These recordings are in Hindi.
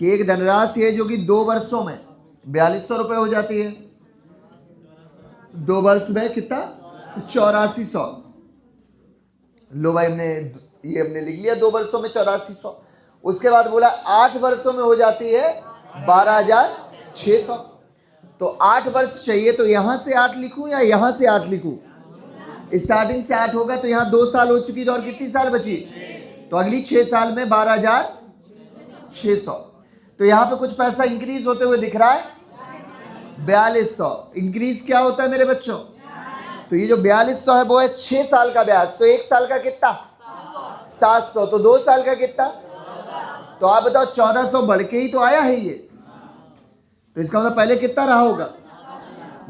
कि एक धनराशि है जो कि 2 वर्षों में 4200 रुपये हो जाती है। 2 वर्ष में कितना? 8400। लो भाई, हमने लिख लिया 2 वर्षों में 8400। उसके बाद बोला 8 वर्षों में हो जाती है 12600। तो 8 वर्ष चाहिए, तो यहां से 8 लिखूं या यहां से 8 लिखूं? स्टार्टिंग से 8 होगा तो यहां 2 साल हो चुकी, तो और कितनी साल बची? तो अगली 6 साल में 12600। तो यहां पे कुछ पैसा इंक्रीज होते हुए दिख रहा है, 4200। इंक्रीज क्या होता है मेरे बच्चों? तो ये जो 4200 है वो है 6 साल का ब्याज। तो 1 साल का कितना? 700। तो 2 साल का कितना? तो आप बताओ, 1400 बढ़ के ही तो आया है ये। तो इसका मतलब पहले कितना रहा होगा?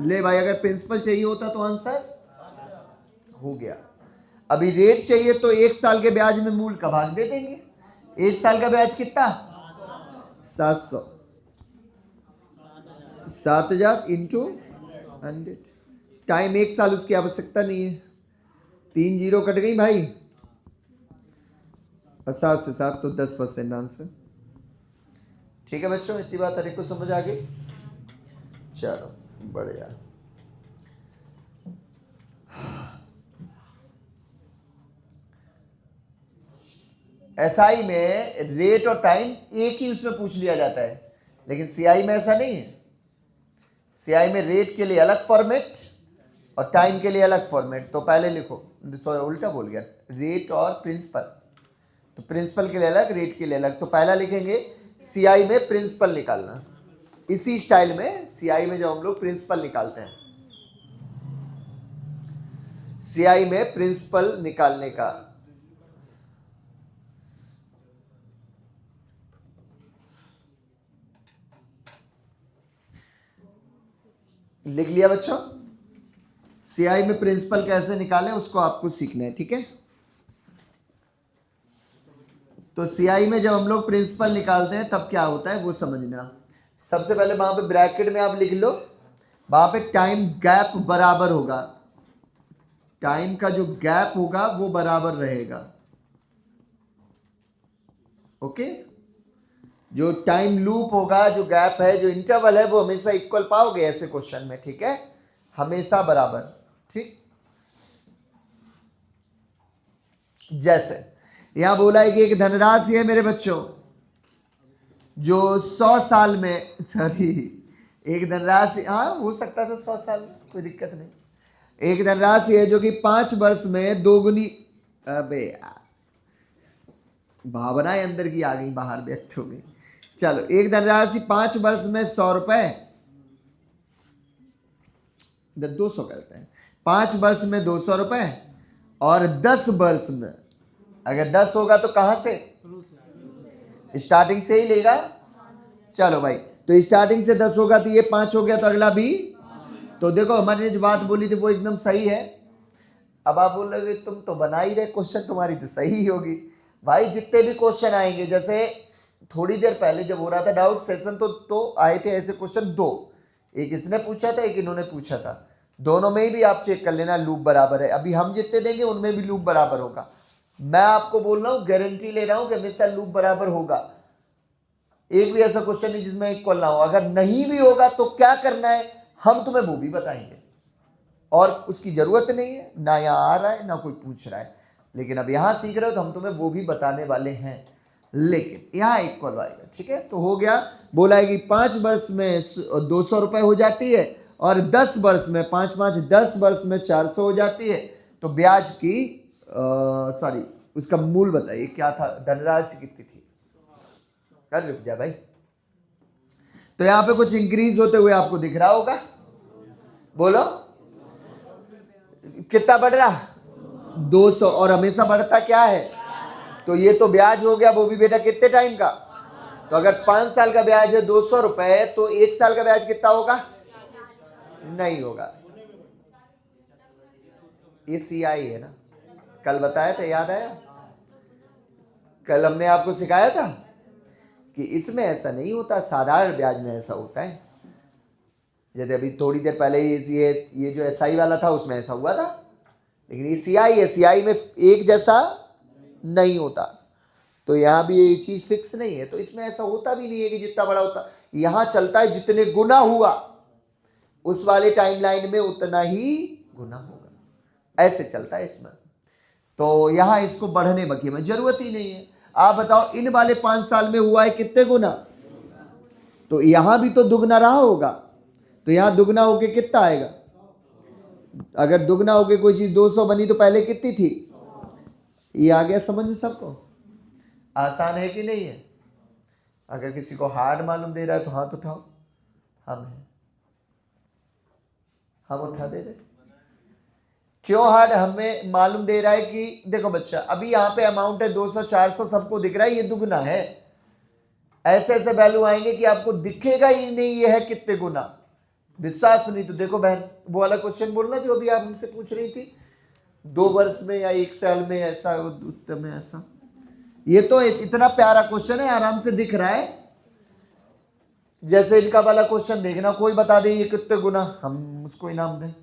ले भाई, अगर प्रिंसिपल चाहिए होता तो आंसर हो गया। अभी रेट चाहिए तो 1 साल के ब्याज में मूल का भाग दे देंगे। 1 साल का ब्याज कितना? 700। 7000 इंटू 100। टाइम 1 साल, उसकी आवश्यकता नहीं है। 3 जीरो कट गई भाई, और 7 से 7 तो 10% आंसर। ठीक है बच्चों, इतनी बात हर एक को समझ आ गई? चलो बढ़िया। एसआई में रेट और टाइम एक ही उसमें पूछ लिया जाता है, लेकिन सीआई में ऐसा नहीं है। सीआई में रेट के लिए अलग फॉर्मेट और टाइम के लिए अलग फॉर्मेट। तो पहले लिखो, सॉरी उल्टा बोल गया, रेट और प्रिंसिपल। तो प्रिंसिपल के लिए अलग, रेट के लिए अलग। तो पहला लिखेंगे सीआई में प्रिंसिपल निकालना। इसी स्टाइल में सीआई में जब हम लोग प्रिंसिपल निकालते हैं, सीआई में प्रिंसिपल निकालने का लिख लिया बच्चों। सीआई में प्रिंसिपल कैसे निकालें उसको आपको सीखना है, ठीक है? तो सीआई में जब हम लोग प्रिंसिपल निकालते हैं तब क्या होता है वो समझना। सबसे पहले वहां पे ब्रैकेट में आप लिख लो, वहां पे टाइम गैप बराबर होगा। टाइम का जो गैप होगा वो बराबर रहेगा। ओके, जो टाइम लूप होगा, जो गैप है, जो इंटरवल है, वो हमेशा इक्वल पाओगे ऐसे क्वेश्चन में, ठीक है? हमेशा बराबर। ठीक, जैसे यहां बोला है कि एक धनराशि है मेरे बच्चों जो 100 साल में, सॉरी, एक धनराशि, हाँ हो सकता था 100 साल में, कोई दिक्कत नहीं। एक धनराशि है जो कि 5 वर्ष में दोगुनी, अबे यार भावनाएं अंदर की आ गई, बाहर व्यक्त हो गई। चलो, एक धनराशि 5 वर्ष में 100 रुपए, 200 करते हैं। 5 वर्ष में 200 रुपए, और 10 वर्ष में, अगर 10 होगा तो कहां से? स्टार्टिंग से ही लेगा। चलो भाई, तो स्टार्टिंग से 10 होगा तो ये 5 हो गया, तो अगला भी। तो देखो, हमारी ने जो बात बोली थी वो एकदम सही है। अब आप बोल रहे तुम तो बना ही रहे क्वेश्चन, तुम्हारी तो सही ही होगी भाई। जितने भी क्वेश्चन आएंगे, जैसे थोड़ी देर पहले जब हो रहा था डाउट सेशन, तो आए थे ऐसे क्वेश्चन 2। एक इसने पूछा था, एक इन्होंने पूछा था। दोनों में ही भी आप चेक कर लेना लूप बराबर है। अभी हम जितने देंगे उनमें भी लूप बराबर होगा। मैं आपको बोल रहा हूं, गारंटी ले रहा हूं कि हमेशा लूप बराबर होगा। एक भी ऐसा क्वेश्चन नहीं जिसमें इक्वल ना हो। अगर नहीं भी होगा तो क्या करना है, हम तुम्हें वो भी बताएंगे, और उसकी जरूरत नहीं है, ना यहाँ आ रहा है ना कोई पूछ रहा है। लेकिन अब यहां सीख रहे हो तो हम तुम्हें वो भी बताने वाले हैं, लेकिन यहाँ इक्वल आएगा। ठीक है, तो हो गया। बोला है कि 5 वर्ष में 200 रुपए हो जाती है, और 10 वर्ष में 5 5 10 वर्ष में 400 हो जाती है। तो ब्याज की सॉरी, उसका मूल बताइए क्या था, धनराशि कितनी थी? कर रुक जा भाई। तो यहां पे कुछ इंक्रीज होते हुए आपको दिख रहा होगा, बोलो कितना बढ़ रहा? 200। और हमेशा बढ़ता क्या है? तो ये तो ब्याज हो गया, वो भी बेटा कितने टाइम का? तो अगर 5 साल का ब्याज है 200 रुपए, तो 1 साल का ब्याज कितना होगा? नहीं होगा। ये सीआई है ना, कल बताया था, याद आया? कल हमने आपको सिखाया था कि इसमें ऐसा नहीं होता, साधारण ब्याज में ऐसा होता है। जैसे अभी थोड़ी देर पहले ये जो एसआई वाला था उसमें ऐसा हुआ था, लेकिन ये सीआई है, सीआई में एक जैसा नहीं होता। तो यहाँ भी ये चीज फिक्स नहीं है, तो इसमें ऐसा होता भी नहीं है कि जितना बड़ा होता, यहाँ चलता है जितने गुना हुआ उस वाले टाइमलाइन में उतना ही गुना होगा, ऐसे चलता है इसमें। तो यहाँ इसको बढ़ने बकी में जरूरत ही नहीं है। आप बताओ इन वाले 5 साल में हुआ है कितने गुना, तो यहाँ भी तो दुगना रहा होगा, तो यहाँ दुगना होके कितना आएगा, अगर दुगना होके कोई चीज 200 बनी तो पहले कितनी थी, ये आ गया समझ में सबको, आसान है कि नहीं है। अगर किसी को हार्ड मालूम दे रहा है तो हाथ उठाओ, हम उठा दे रहे। क्यों हार्ड हमें मालूम दे रहा है कि देखो बच्चा अभी यहाँ पे अमाउंट है 200 400 सबको दिख रहा है, ये दुगना है, ऐसे ऐसे वैल्यू आएंगे कि आपको दिखेगा ही नहीं ये है कितने गुना, विश्वास नहीं तो देखो बहन वो वाला क्वेश्चन बोलना जो अभी आप हमसे पूछ रही थी, 2 वर्ष में या 1 साल में ऐसा, उत्तर में ऐसा, ये तो इतना प्यारा क्वेश्चन है, आराम से दिख रहा है। जैसे इनका वाला क्वेश्चन देखना, कोई बता दे ये कितने गुना, हम उसको इनाम दें।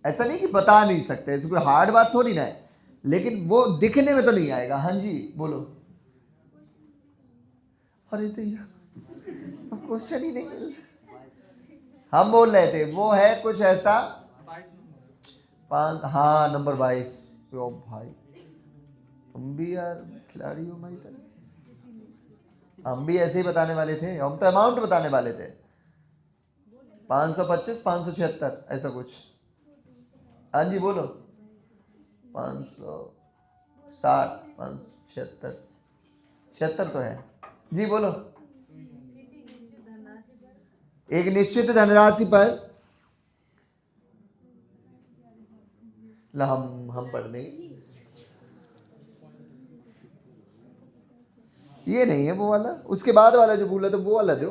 ऐसा नहीं कि बता नहीं सकते, ऐसी कोई हार्ड बात थोड़ी ना है, लेकिन वो दिखने में तो नहीं आएगा। हाँ जी बोलो। अरे तो क्वेश्चन ही नहीं मिल, हम बोल रहे थे वो है कुछ ऐसा, हाँ नंबर 22। ओ भाई तुम भी यार खिलाड़ी हो भाई, हम भी ऐसे ही बताने वाले थे, हम तो अमाउंट बताने वाले थे, 525 576 ऐसा कुछ। हाँ जी बोलो। 560 576 76 तो है जी, बोलो। एक निश्चित धनराशि पर हम पढ़ नहीं, ये नहीं है वो वाला, उसके बाद वाला जो बोला तो वो वाला दो।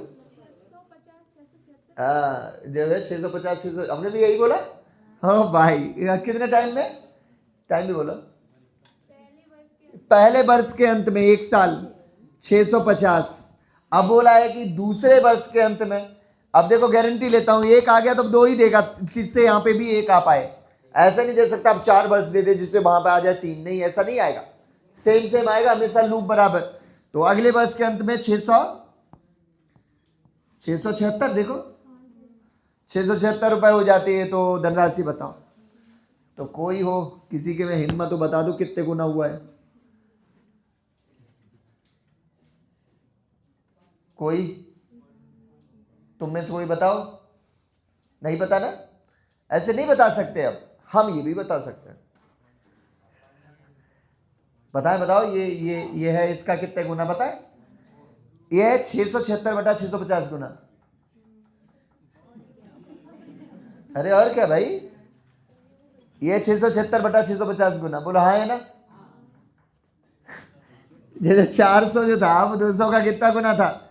हाँ जैसे 650 600 हमने भी यही बोला। हाँ भाई कितने टाइम में, टाइम भी बोलो। पहले वर्ष के अंत में 1 साल 650, अब बोला है कि दूसरे वर्ष के अंत में। अब देखो गारंटी लेता हूं, 1 आ गया तो 2 ही देगा, जिससे यहाँ पे भी 1 आ पाए। ऐसा नहीं दे सकता अब 4 वर्ष दे दे जिससे वहां पे आ जाए 3, नहीं ऐसा नहीं आएगा, सेम आएगा हमेशा लूप बराबर। तो अगले वर्ष के अंत में 676 देखो 676 रुपए हो जाती है। तो धनराशि बताओ, तो कोई हो किसी के में हिम्मत तो बता दो कितने गुना हुआ है, कोई तुम में से कोई बताओ। नहीं पता ना, ऐसे नहीं बता सकते, अब हम ये भी बता सकते हैं। बताओ ये है इसका कितने गुना बताए, ये है 676/650 गुना। अरे और क्या भाई, ये 676/650 गुना, बोलो हाँ है ना। जैसे 400 जो था वो 200 का कितना गुना था,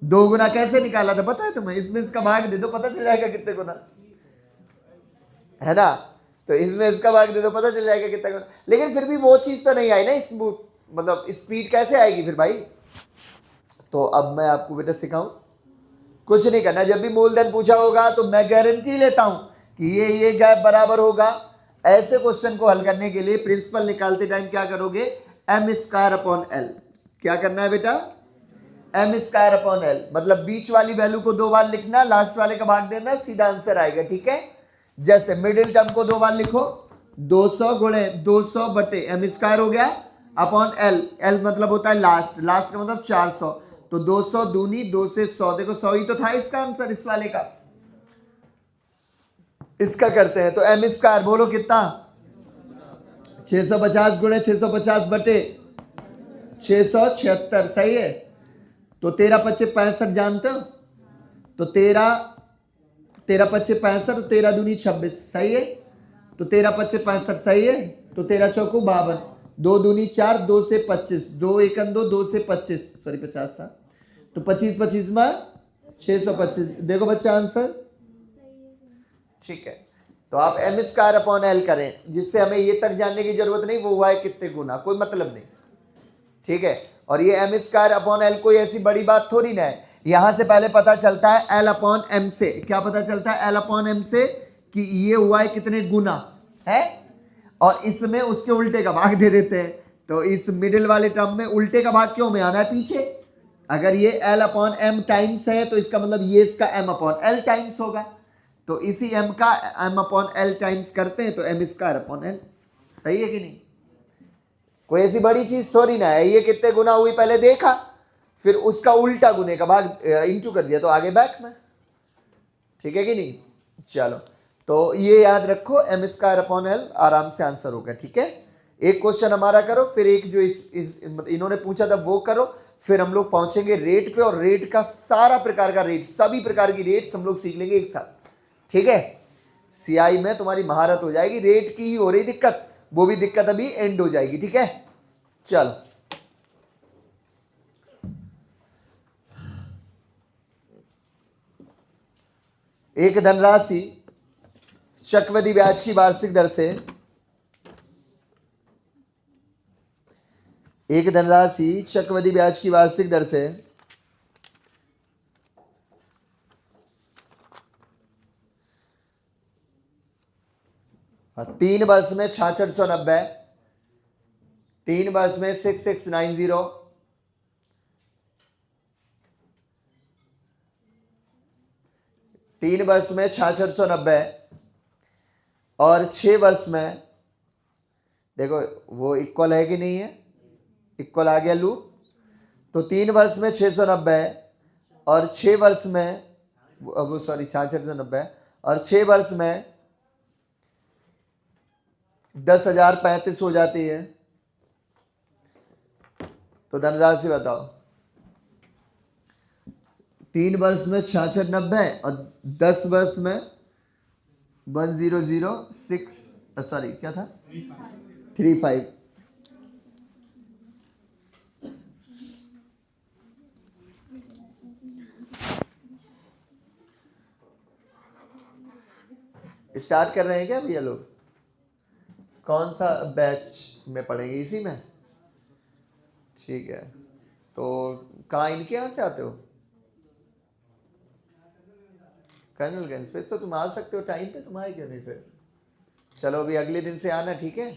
2 गुना कैसे निकाला था पता है तुम्हें, इसमें इसका भाग दे दो पता चल जाएगा कितने गुना है ना। तो इसमें इसका भाग दे दो पता चल जाएगा कितना गुना, लेकिन फिर भी वो चीज तो नहीं आई ना, मतलब स्पीड कैसे आएगी फिर भाई। तो अब मैं आपको बेटा सिखाऊं, कुछ नहीं करना, जब भी मूलधन पूछा होगा तो मैं गारंटी लेता हूं कि ये गैप बराबर होगा। ऐसे क्वेश्चन को हल करने के लिए प्रिंसिपल निकालते टाइम क्या करोगे, m²/l। क्या करना है बेटा, m²/l, मतलब बीच वाली वैल्यू को 2 बार लिखना, लास्ट वाले का भाग देना, सीधा आंसर आएगा। ठीक है, जैसे मिडिल टर्म को 2 बार लिखो, 200 गुणे 200 बटे m² हो गया अपॉन l, l मतलब होता है लास्ट का मतलब 400, तो 200 दूनी 2 से 100, देखो 100 ही तो था इसका आंसर इस वाले का। इसका करते हैं तो m² बोलो कितना, 650 गुणे 650 बटे 676, सही है। तो 13 × 5 = 65 जानते हो, तो 13 × 5 = 65, 13 दूनी 26, सही है। तो 13 × 5 = 65, सही है। तो 13 चौको 52, 2 दूनी 4, 2 से 25, 2 1 2, 2 से 25, सॉरी 50 था, तो 25 25 में 625, देखो बच्चा आंसर। ठीक है, तो आप m²/l करें, जिससे हमें ये तक जानने की जरूरत नहीं वो हुआ है कितने गुना, कोई मतलब नहीं। ठीक है, और ये m²/l कोई ऐसी बड़ी बात थोड़ी ना है। यहां से पहले पता चलता है l/m से, क्या पता चलता है l/m से, कि ये हुआ है कितने गुना है, और इसमें उसके उल्टे का भाग दे देते हैं, तो इस मिडिल वाले टर्म में उल्टे का भाग क्यों में आना है पीछे। अगर ये L अपॉन M टाइम्स है तो इसका मतलब ये इसका M अपॉन L टाइम्स होगा, तो इसी M का M अपॉन L टाइम्स करते हैं तो M स्क्वायर अपॉन L। सही है कि नहीं? कोई ऐसी बड़ी चीज थोड़ी ना है, ये कितने गुना हुई पहले देखा, फिर उसका उल्टा गुने का भाग इंटू कर दिया तो आगे बैक में। ठीक है कि नहीं? चलो, तो ये याद रखो, M स्क्वायर अपॉन L आराम से आंसर होगा। ठीक है, एक क्वेश्चन हमारा करो, फिर एक जो इन्होंने पूछा था वो करो, फिर हम लोग पहुंचेंगे रेट पे, और रेट का सारा प्रकार का रेट, सभी प्रकार की रेट्स हम लोग सीख लेंगे एक साथ। ठीक है, सीआई में तुम्हारी महारत हो जाएगी। रेट की ही हो रही दिक्कत, वो भी दिक्कत अभी एंड हो जाएगी। ठीक है, चलो एक धनराशि चक्रवृद्धि ब्याज की वार्षिक दर से, एक धनराशि चक्रवृद्धि ब्याज की वार्षिक दर से 3 वर्ष में 6690, 3 वर्ष में 6690, 3 वर्ष में 6690 और 6 वर्ष में, देखो वो इक्वल है कि नहीं है, इक्वल आ गया लूप, तो 3 वर्ष में 690 और 6 वर्ष में, वो सॉरी 6690 और 6 वर्ष में 10,035 हो जाती है। तो धनराशि बताओ, 3 वर्ष में 6690 और 10 वर्ष में 1006, सॉरी क्या था, 35। स्टार्ट कर रहे हैं क्या भैया लोग? कौन सा बैच में पढ़ेंगे? इसी में? ठीक है, तो कहाँ, इनके यहाँ से आते हो? कर्नलगंज पे तो तुम आ सकते हो टाइम पे, तुम आए क्यों नहीं फिर? चलो अभी अगले दिन से आना। ठीक है,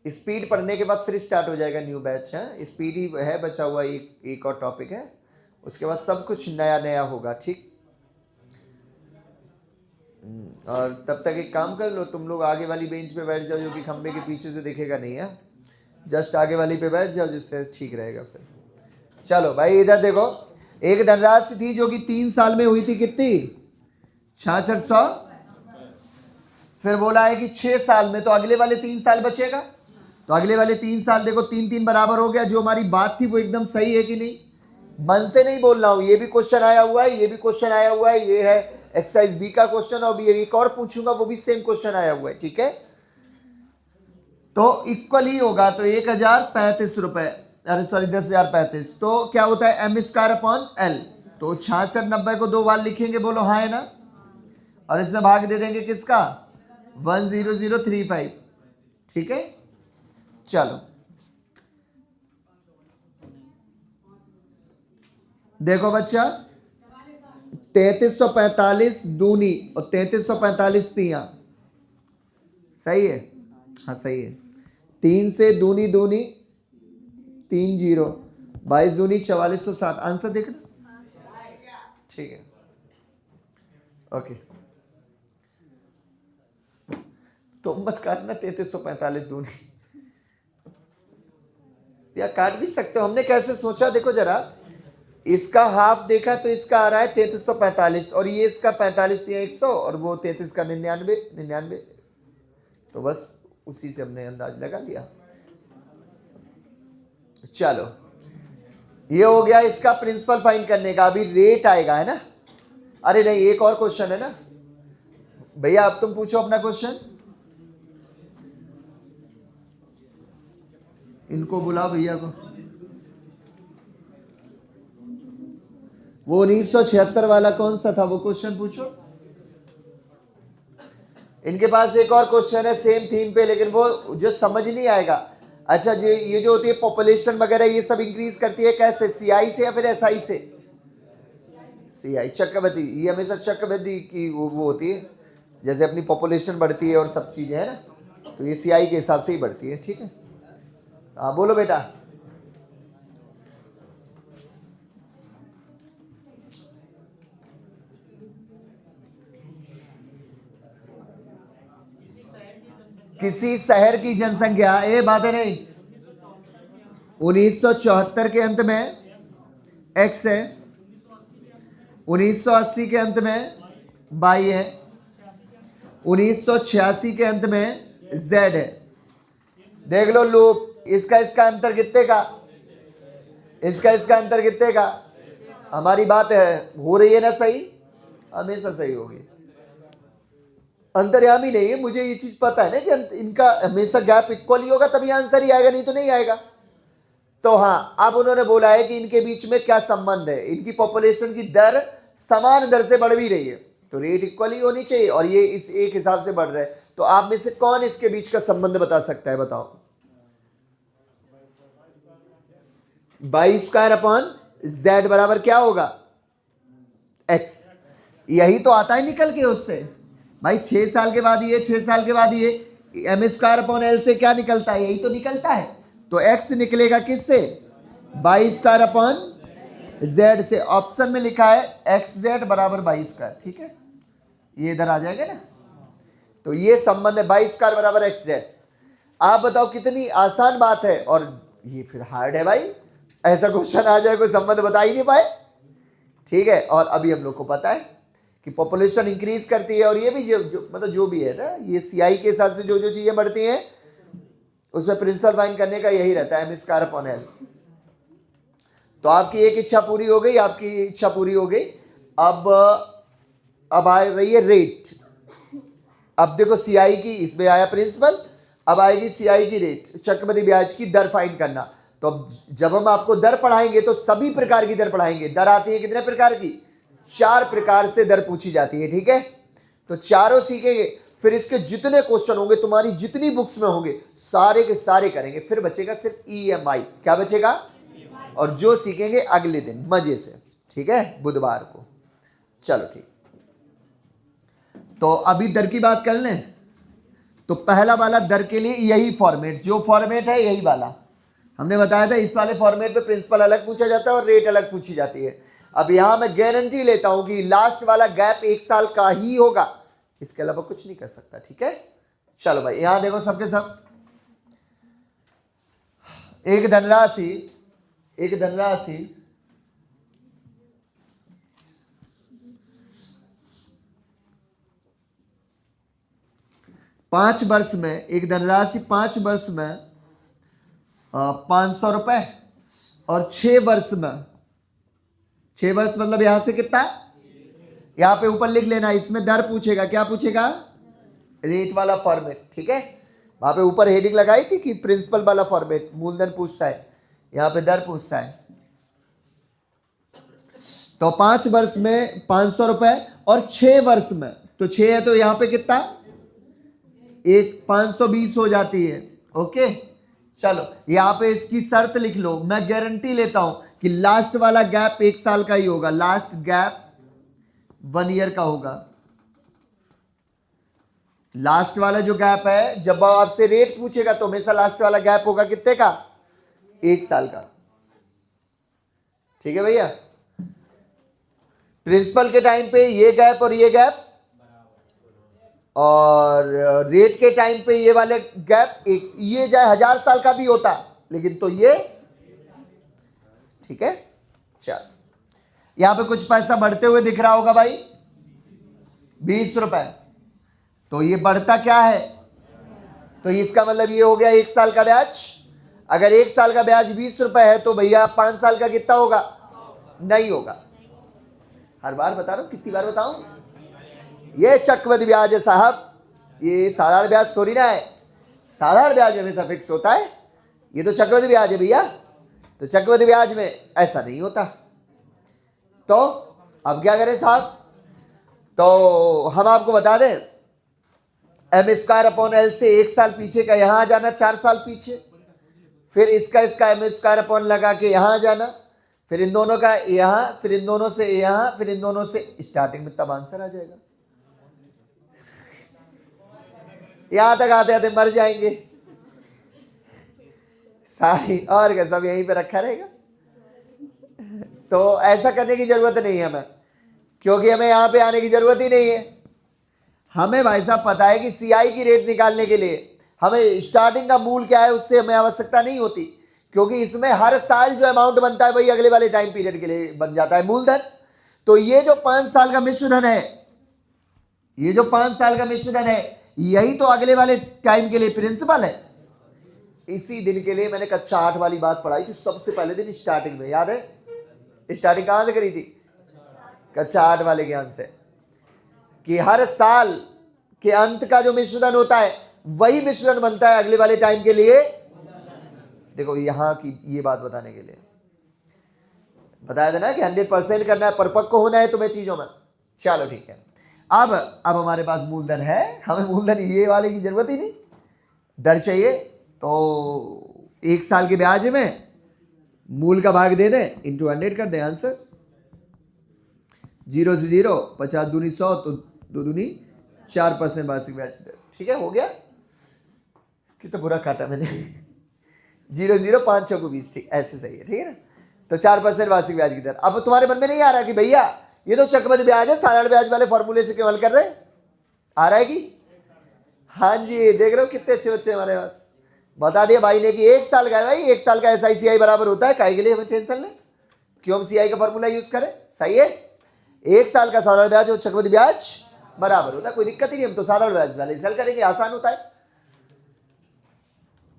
स्पीड पढ़ने के बाद फिर स्टार्ट हो जाएगा न्यू बैच है। स्पीड ही है बचा हुआ, एक और टॉपिक है, उसके बाद सब कुछ नया नया होगा। ठीक, और तब तक एक काम कर लो, तुम लोग आगे वाली बेंच पे बैठ जाओ, जो कि खंबे के पीछे से दिखेगा नहीं है, जस्ट आगे वाली पे बैठ जाओ, जिससे ठीक रहेगा फिर। चलो भाई इधर देखो, एक धनराशि थी जो कि 3 साल में हुई थी, कितनी? 6600। फिर बोला है कि 6 साल में, तो अगले वाले 3 साल बचेगा, तो अगले वाले 3 साल देखो 3 3 बराबर हो गया। जो हमारी बात थी वो एकदम सही है कि नहीं? मन से नहीं बोल रहा हूं, ये भी क्वेश्चन आया हुआ है, ये भी क्वेश्चन आया हुआ है, ये है एक्सरसाइज बी का क्वेश्चन, और भी एक और पूछूंगा वो भी सेम क्वेश्चन आया हुआ है। ठीक है, तो इक्वल ही होगा, तो 1035 रुपए, अरे सॉरी 10,035, तो क्या होता है M स्क्वायर अपॉन L। तो 6690 को 2 बार लिखेंगे, बोलो हाँ है ना, और इसमें भाग दे देंगे किसका? 10035। ठीक है, चलो देखो बच्चा, 3345 दूनी और 3345 तिया, सही है? हाँ सही है। 3 से दूनी दूनी 3 0, 22 दूनी 4460, आंसर देखना। ठीक है, ओके, तुम मत काटना 3345 दूनी, या काट भी सकते हो। हमने कैसे सोचा देखो जरा, इसका हाफ देखा तो इसका आ रहा है 3345, और ये इसका 45 या 100, और वो 33 का 99, तो बस उसी से हमने अंदाज लगा लिया। चलो ये हो गया इसका प्रिंसिपल फाइंड करने का। अभी रेट आएगा, है ना? अरे नहीं, एक और क्वेश्चन है ना भैया, अब तुम पूछो अपना क्वेश्चन। इनको बुलाओ भैया को। वो 1976 वाला कौन सा था, वो क्वेश्चन पूछो। इनके पास एक और क्वेश्चन है सेम थीम पे, लेकिन वो जो समझ नहीं आएगा। अच्छा जी, ये जो होती है पॉपुलेशन वगैरह, ये सब इंक्रीज करती है कैसे? सीआई से या फिर एसआई से? सीआई, चक्रवृद्धि। ये हमेशा चक्रवृद्धि की वो होती है, जैसे अपनी पॉपुलेशन बढ़ती है और सब चीजें, है ना, तो ये सीआई के हिसाब से ही बढ़ती है। ठीक है, हाँ बोलो बेटा। किसी शहर की जनसंख्या, ये बात है नहीं, 1974 के अंत में x है, 1980 के अंत में y है, 1986 के अंत में z है। देख लो लूप, इसका अंतर कितने का, इसका अंतर कितने का। हमारी बात है हो रही है ना सही, हमेशा सही होगी। अंतर्यामी नहीं है, मुझे ये चीज पता है ना कि इनका हमेशा गैप इक्वल ही होगा, तभी आंसर ही आएगा, नहीं तो नहीं आएगा। तो हाँ, अब उन्होंने बोला है कि इनके बीच में क्या संबंध है, इनकी पॉपुलेशन की दर समान दर से बढ़ भी रही है, तो रेट इक्वल ही होनी चाहिए, और ये इस एक हिसाब से बढ़ रहा है। तो आप में से कौन इसके बीच का संबंध बता सकता है, बताओ। y² बराबर क्या होगा, x। यही तो आता है निकल के उससे भाई, 6 साल के बाद ये, 6 साल के बाद ये, m²/l से क्या निकलता है, यही तो निकलता है। तो x निकलेगा किससे, y² से। ऑप्शन में लिखा है xz बराबर y², ठीक है, ये इधर आ जाएगा ना। तो ये संबंध है y² बराबर xz। आप बताओ कितनी आसान बात है, और ये फिर हार्ड है भाई, ऐसा क्वेश्चन आ जाए कोई संबंध बता ही नहीं पाए, ठीक है। और अभी हम लोग को पता है कि पॉपुलेशन इंक्रीज करती है, और ये भी मतलब जो भी है ना, ये CI के हिसाब से जो जो चीजें बढ़ती हैं उसमें प्रिंसिपल फाइंड करने का यही रहता है, m²/l। तो आपकी एक इच्छा पूरी हो गई, आपकी इच्छा पूरी हो गई। अब आ रही है रेट। अब देखो CI की, इसमें आया प्रिंसिपल, अब आएगी CI की रेट, चक्रवृद्धि ब्याज की दर फाइंड करना। तो अब जब हम आपको दर पढ़ाएंगे तो सभी प्रकार की दर पढ़ाएंगे। दर आती है कितने प्रकार की, 4 प्रकार से दर पूछी जाती है, ठीक है। तो चारों सीखेंगे, फिर इसके जितने क्वेश्चन होंगे तुम्हारी जितनी बुक्स में होंगे सारे के सारे करेंगे, फिर बचेगा सिर्फ EMI। क्या बचेगा, और जो सीखेंगे अगले दिन मजे से, ठीक है, बुधवार को। चलो ठीक, तो अभी दर की बात कर लें। तो पहला वाला दर के लिए यही फॉर्मेट, जो फॉर्मेट है यही वाला हमने बताया था। इस वाले फॉर्मेट पे प्रिंसिपल अलग पूछा जाता है और रेट अलग पूछी जाती है। अब यहां मैं गारंटी लेता हूं कि लास्ट वाला गैप 1 साल का ही होगा, इसके अलावा कुछ नहीं कर सकता, ठीक है। चलो भाई, यहां देखो सबके सब, एक धनराशि 5 वर्ष में, एक धनराशि 5 वर्ष में 500 रुपए, और 6 वर्ष में, 6 वर्ष मतलब यहां से कितना, यहां पे ऊपर लिख लेना, इसमें दर पूछेगा। क्या पूछेगा, रेट वाला फॉर्मेट, ठीक है। वहां पे ऊपर हेडिंग लगाई थी कि प्रिंसिपल वाला फॉर्मेट, मूलधन पूछता है, यहां पे दर पूछता है। तो 5 वर्ष में 500 रुपए, और 6 वर्ष में, तो 6 है तो यहां पे कितना, एक 520 हो जाती है, ओके। चलो यहां पे इसकी शर्त लिख लो, मैं गारंटी लेता हूं कि लास्ट वाला गैप 1 साल का ही होगा, लास्ट गैप 1 ईयर का होगा। लास्ट वाला जो गैप है, जब आपसे रेट पूछेगा तो हमेशा लास्ट वाला गैप होगा कितने का, 1 साल का, ठीक है भैया। प्रिंसिपल के टाइम पे ये गैप और ये गैप, और रेट के टाइम पे ये वाले गैप, एक ये चाहे 1000 साल का भी होता, लेकिन तो ये, ठीक है। चल यहां पे कुछ पैसा बढ़ते हुए दिख रहा होगा भाई, 20 रुपए, तो ये बढ़ता क्या है, तो इसका मतलब ये हो गया 1 साल का ब्याज। अगर 1 साल का ब्याज 20 रुपए है तो भैया 5 साल का कितना होगा, नहीं होगा। हर बार बता रहा हूं, कितनी बार बताऊं, ये चक्रवृद्धि ब्याज है साहब, ये साधारण ब्याज थोड़ी ना है। साधारण ब्याज हमेशा फिक्स होता है, ये तो चक्रवृद्धि ब्याज है भैया। तो चक्रवृद्धि ब्याज में ऐसा नहीं होता। तो अब क्या करें साहब, तो हम आपको बता दें, m²/l से 1 साल पीछे का यहां आ जाना, 4 साल पीछे, फिर इसका m² लगा के यहां आ जाना, फिर इन दोनों का यहां, फिर इन दोनों से यहां, फिर इन दोनों से, स्टार्टिंग में तब आंसर आ जाएगा। यहां तक आते आते मर जाएंगे। सारी और क्या सब यहीं पे रखा रहेगा। तो ऐसा करने की जरूरत नहीं है हमें, क्योंकि हमें यहां पे आने की जरूरत ही नहीं है। हमें भाई साहब पता है कि सीआई की रेट निकालने के लिए हमें स्टार्टिंग का मूल क्या है उससे हमें आवश्यकता नहीं होती, क्योंकि इसमें हर साल जो अमाउंट बनता है वही अगले वाले टाइम पीरियड के लिए बन जाता है मूलधन। तो ये जो 5 साल का मिश्र धन है, ये जो 5 साल का मिश्र धन है, यही तो अगले वाले टाइम के लिए प्रिंसिपल है। इसी दिन के लिए मैंने कक्षा 8 वाली बात पढ़ाई थी सबसे पहले दिन स्टार्टिंग में, याद है? स्टार्टिंग कहां से करी थी? कक्षा 8 वाले ज्ञान से, कि हर साल के अंत का जो मिश्रधन होता है वही मिश्रधन बनता है अगले वाले टाइम के लिए। देखो यहां की ये बात बताने के लिए बताया था ना कि 100% करना है, परिपक्व होना है तुम्हें चीजों में। चलो ठीक है, अब हमारे पास मूलधन है, हमें मूलधन ये वाले की जरूरत ही नहीं। दर चाहिए तो 1 साल के ब्याज में मूल का भाग दे दें, इंटू 100 कर दें, आंसर 0 से 0, 50 दूनी 100, तो 2 दूनी 4% वार्षिक ब्याज दर। ठीक है, हो गया। कितना बुरा काटा मैंने 0 0 5 6 को 20, ठीक ऐसे सही है, ठीक है ना। तो 4% वार्षिक ब्याज की दर। अब तुम्हारे मन में नहीं आ रहा कि भैया ये तो चक्रवृद्धि ब्याज है, साधारण ब्याज वाले फॉर्मूले से क्यों हल कर रहे? आ रहा है कि? हाँ जी, देख रहे हो कितने अच्छे बच्चे हमारे पास। बता दिया भाई ने कि 1 साल का है भाई, 1 साल का SICI बराबर होता है, काहे के लिए हमें टेंशन ले, क्यों हम CI का फॉर्मूला यूज करें? सही है, 1 साल का साधारण ब्याज और चक्रवृद्धि ब्याज बराबर होता है, कोई दिक्कत ही नहीं। हम तो साधारण ब्याज वाले हल करेंगे, आसान होता है।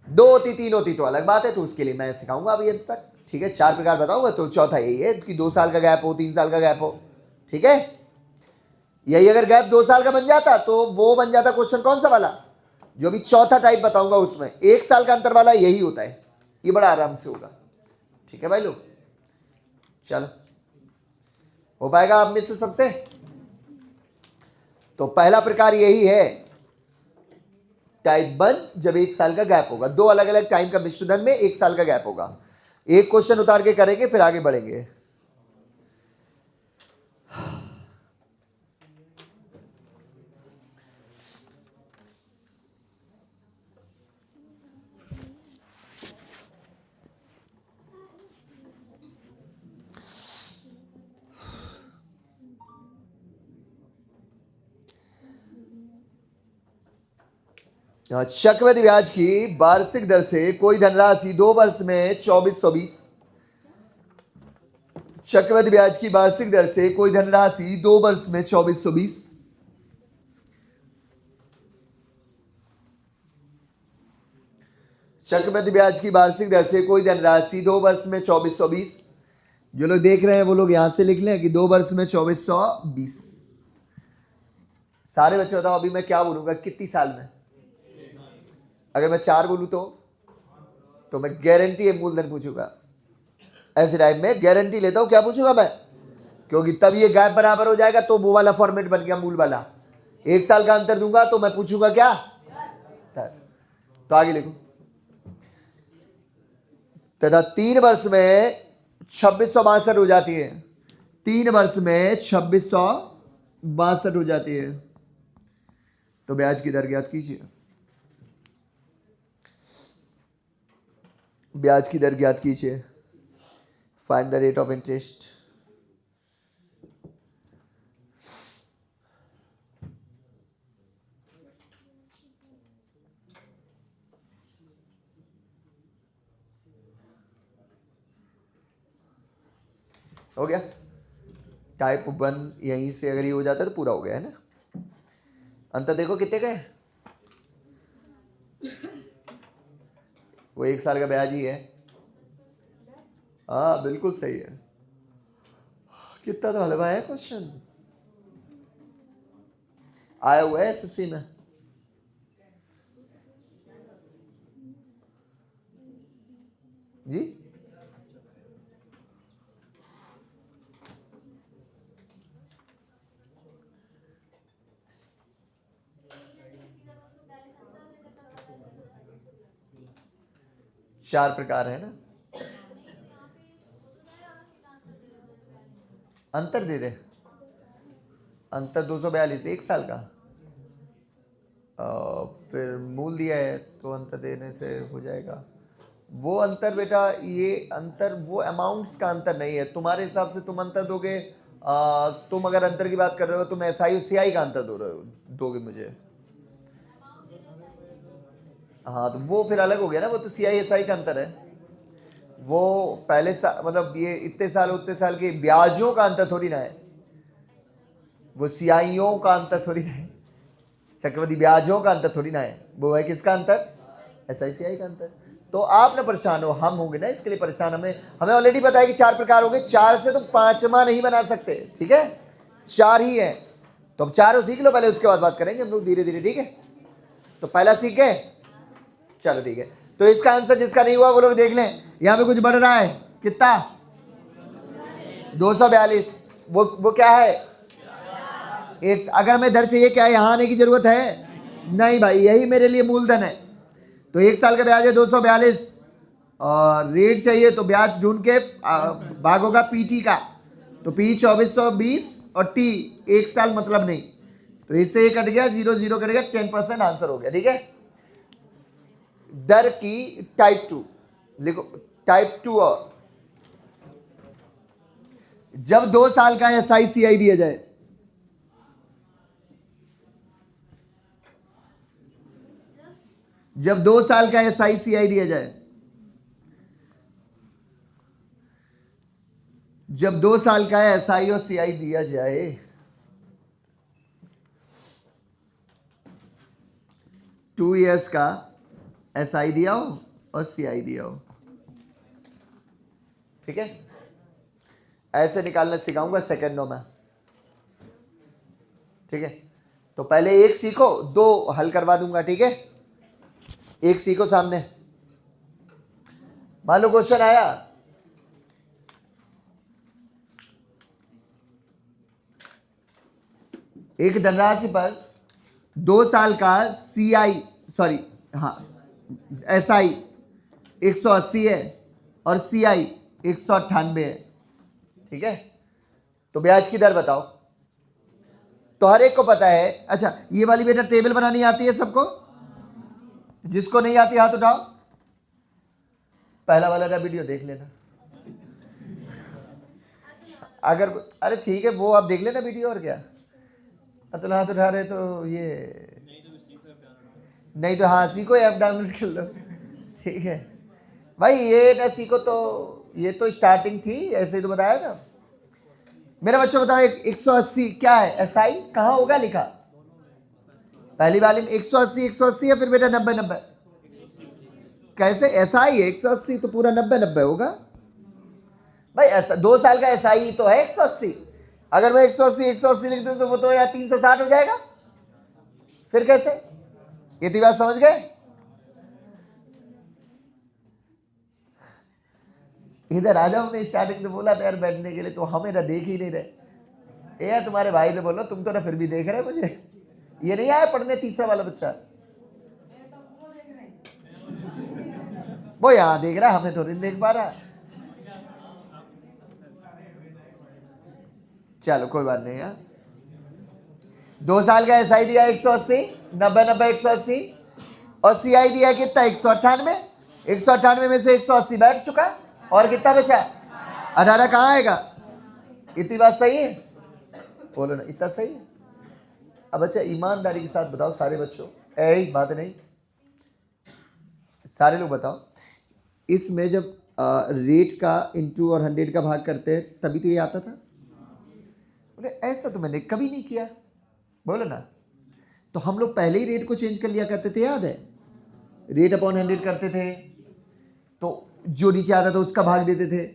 2 होती 3 होती तो अलग बात है, तो उसके लिए मैं सिखाऊंगा अभी अंत तक। ठीक है, 4 प्रकार बताऊंगा, तो चौथा यही है कि 2 साल का गैप हो, 3 साल का गैप हो। ठीक है, यही अगर गैप 2 साल का बन जाता तो वो बन जाता क्वेश्चन कौन सा वाला, जो भी चौथा टाइप बताऊंगा उसमें 1 साल का अंतर वाला यही होता है। ये बड़ा आराम से होगा। ठीक है भाई लोग, चलो हो पाएगा आप में से सबसे। तो पहला प्रकार यही है, टाइप 1, जब 1 साल का गैप होगा, 2 अलग अलग टाइम का मिश्रधन में 1 साल का गैप होगा। एक क्वेश्चन उतार के करेंगे, फिर आगे बढ़ेंगे। चक्रवृद्धि ब्याज की वार्षिक दर से कोई धनराशि 2 वर्ष में 2420। चक्रवृद्धि ब्याज की वार्षिक दर से कोई धनराशि 2 वर्ष में 2420। चक्रवृद्धि ब्याज की वार्षिक दर से कोई धनराशि 2 वर्ष में 2420। जो लोग देख रहे हैं वो लोग यहां से लिख लें कि 2 वर्ष में 2420। सारे बच्चे बताओ अभी मैं क्या बोलूंगा, कितनी साल में? अगर मैं 4 बोलूं तो मैं गारंटी है मूलधन पूछूंगा। ऐसे टाइम में गारंटी लेता हूं, क्या पूछूंगा मैं, क्योंकि तब ये गैप बराबर हो जाएगा, तो वो वाला फॉर्मेट बन गया मूल वाला। 1 साल का अंतर दूंगा तो मैं पूछूंगा क्या? तो आगे लिखो, तथा 3 वर्ष में 2662 हो जाती है। 3 वर्ष में 2662 हो जाती है, तो ब्याज की दर ज्ञात कीजिए। ब्याज की दर ज्ञात कीजिए, find the rate of interest. हो गया, टाइप 1 यहीं से अगर ये हो जाता है तो पूरा हो गया है ना। अंतर देखो कितने गए, वो 1 साल का ब्याज ही है। हाँ बिल्कुल सही है, कितना तो हलवा है क्वेश्चन, आया हुआ है SSC में। जी चार प्रकार है ना, अंतर दे दे। अंतर 242, 1 साल का। फिर मूल दिया है तो अंतर देने से हो जाएगा वो अंतर बेटा, ये अंतर वो अमाउंट्स का अंतर नहीं है। तुम्हारे हिसाब से तुम अंतर दोगे, तुम अगर अंतर की बात कर रहे हो, तुम एसआई और सीआई का अंतर दो रहे हो, दोगे मुझे। हाँ तो वो फिर अलग हो गया ना, वो तो सीआई एसआई का अंतर है। वो पहले मतलब ये इतने साल उतने साल के ब्याजों का अंतर थोड़ी ना है, वो सीआईओ का अंतर थोड़ी ना है, चक्रवृद्धि ब्याजों का अंतर थोड़ी ना है। वो है किसका अंतर? एसआई सीआई का अंतर। तो आप ना परेशान हो, हम होंगे ना इसके लिए परेशान। हमें ऑलरेडी पता है कि 4 प्रकार हो गए, 4 से तुम 5वां नहीं बना सकते, ठीक है? 4 ही है, तो अब 4 सीख लो पहले, उसके बाद बात करेंगे हम लोग धीरे धीरे, ठीक है? तो पहला सीख गए, चलो ठीक है। तो इसका आंसर जिसका नहीं हुआ वो लोग देख लें, यहां पे कुछ बढ़ रहा है, कितना? 242। वो क्या है? एक। अगर मैं इधर चाहिए, क्या यहां आने की जरूरत है? नहीं भाई, यही मेरे लिए मूलधन है। तो 1 साल का ब्याज है 242, और रेट चाहिए तो ब्याज ढूंढ के भाग होगा पीटी का, तो पी 2420 और टी 1 साल मतलब नहीं, तो इससे ये कट गया, 0 0 कट गया, 10% आंसर हो गया, ठीक है? दर की टाइप 2 लिखो, टाइप 2। और जब 2 साल का एसआईसीआई दिया जाए, जब 2 साल का एसआईसीआई दिया जाए, जब 2 साल का एसआई और सीआई दिया जाए, टू ईयर्स का एसआई दिया हो और सीआई दिया हो, ठीक है? ऐसे निकालना सिखाऊंगा सेकेंडों में, ठीक है? तो पहले एक सीखो, 2 हल करवा दूंगा, ठीक है? एक सीखो सामने। मान लो क्वेश्चन आया, एक धनराशि पर 2 साल का सीआई, सॉरी हाँ एसआई 180 है और सीआई 198 है, ठीक है? तो ब्याज की दर बताओ। तो हर एक को पता है। अच्छा, ये वाली बेटा टेबल बनानी आती है सबको? जिसको नहीं आती हाथ उठाओ, पहला वाला का वीडियो देख लेना। अगर अरे ठीक है, वो आप देख लेना वीडियो, और क्या। अतुल हाथ उठा रहे तो ये नहीं तो हाँ सीखो, ऐप डाउनलोड कर लो, ठीक है भाई। ये ना सीखो, तो ये तो स्टार्टिंग थी, ऐसे ही तो बताया था। मेरे बच्चों बताओ, 180 क्या है? एसआई कहाँ होगा लिखा? पहली वाली में 180 180 है, फिर बेटा 90 90। कैसे? एसआई है 180 तो पूरा 90 90 होगा भाई। ऐसा 2 साल का एसआई तो है 180। अगर मैं 180 लिख दूं तो वो तो यार 360 हो जाएगा, फिर कैसे? इतनी बात समझ गए? इधर आ जाओ, हमने स्टार्टिंग तो बोला था यार बैठने के लिए, तो हमें ना देख ही नहीं रहे। यार तुम्हारे भाई से बोलो, तुम तो ना फिर भी देख रहे मुझे। ये नहीं आया पढ़ने तीसरा वाला बच्चा, वो यहां देख रहा, हमें थोड़ी नहीं देख पा रहा। चलो कोई बात नहीं यार। 2 साल का एसआई दिया 180, 90 90 180, और सीआई दिया कितना? 198। 198 में से 180 बैठ चुका, और कितना बचा? 18 कहाँ आएगा? इतनी बात सही है? बोलो ना, इतना सही है? अब अच्छा ईमानदारी के साथ बताओ सारे बच्चों, ऐसी बात नहीं, सारे लोग बताओ, इसमें जब रेट का इनटू और 100 का भाग करते हैं तभी तो ये आता था? बोले ऐसा तो मैंने कभी नहीं किया, बोलो ना। तो हम लोग पहले ही रेट को चेंज कर लिया करते थे, याद है? रेट अपॉन 100 करते थे, तो जो नीचे आता था उसका भाग देते थे,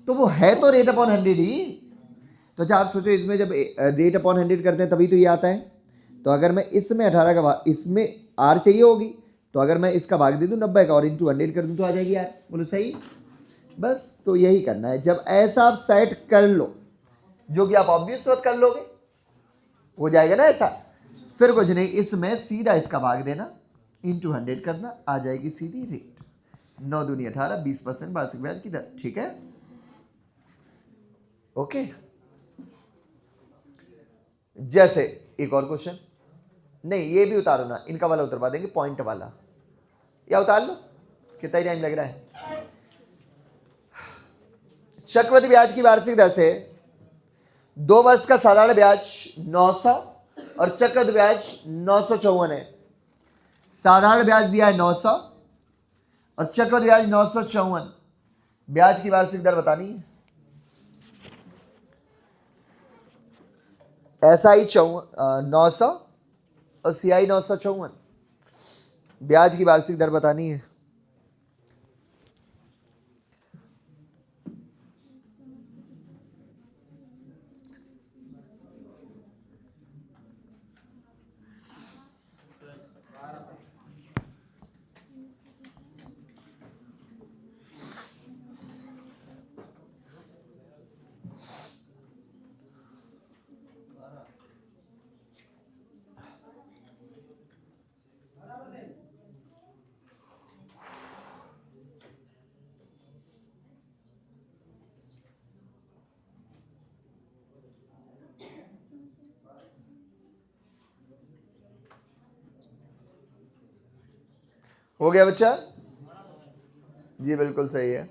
तो वो है तो रेट अपॉन 100 ही। तो अच्छा आप सोचो, इसमें जब रेट अपॉन 100 करते हैं तभी तो ये आता है। तो अगर मैं इसमें 18 का भाग, इसमें आर चाहिए होगी, तो अगर मैं इसका भाग दे दूं 90 का और इंटू 100 कर दूं तो आ जाएगी यार, बोलो सही? बस तो यही करना है। जब ऐसा आप सेट कर लो, जो कि आप ऑब्वियस बात कर लोगे, हो जाएगा ना ऐसा, फिर कुछ नहीं, इसमें सीधा इसका भाग देना, इंटू 100 करना, आ जाएगी सीधी रेट। 9 दूनी 18, 20% वार्षिक ब्याज की दर, ठीक है? ओके। जैसे एक और क्वेश्चन, नहीं ये भी उतारो ना, इनका वाला उतरवा देंगे, पॉइंट वाला, या उतार लो, कितना ही टाइम लग रहा है? चक्रवृद्धि ब्याज की वार्षिक दर से 2 वर्ष का साधारण ब्याज 900 और चक्रवृद्धि ब्याज 954 है। साधारण ब्याज दिया है 900 और चक्रवृद्धि ब्याज 954। ब्याज की वार्षिक दर बतानी है। SI 900 और CI 954। ब्याज की वार्षिक दर बतानी है। हो गया बच्चा? जी बिल्कुल सही है।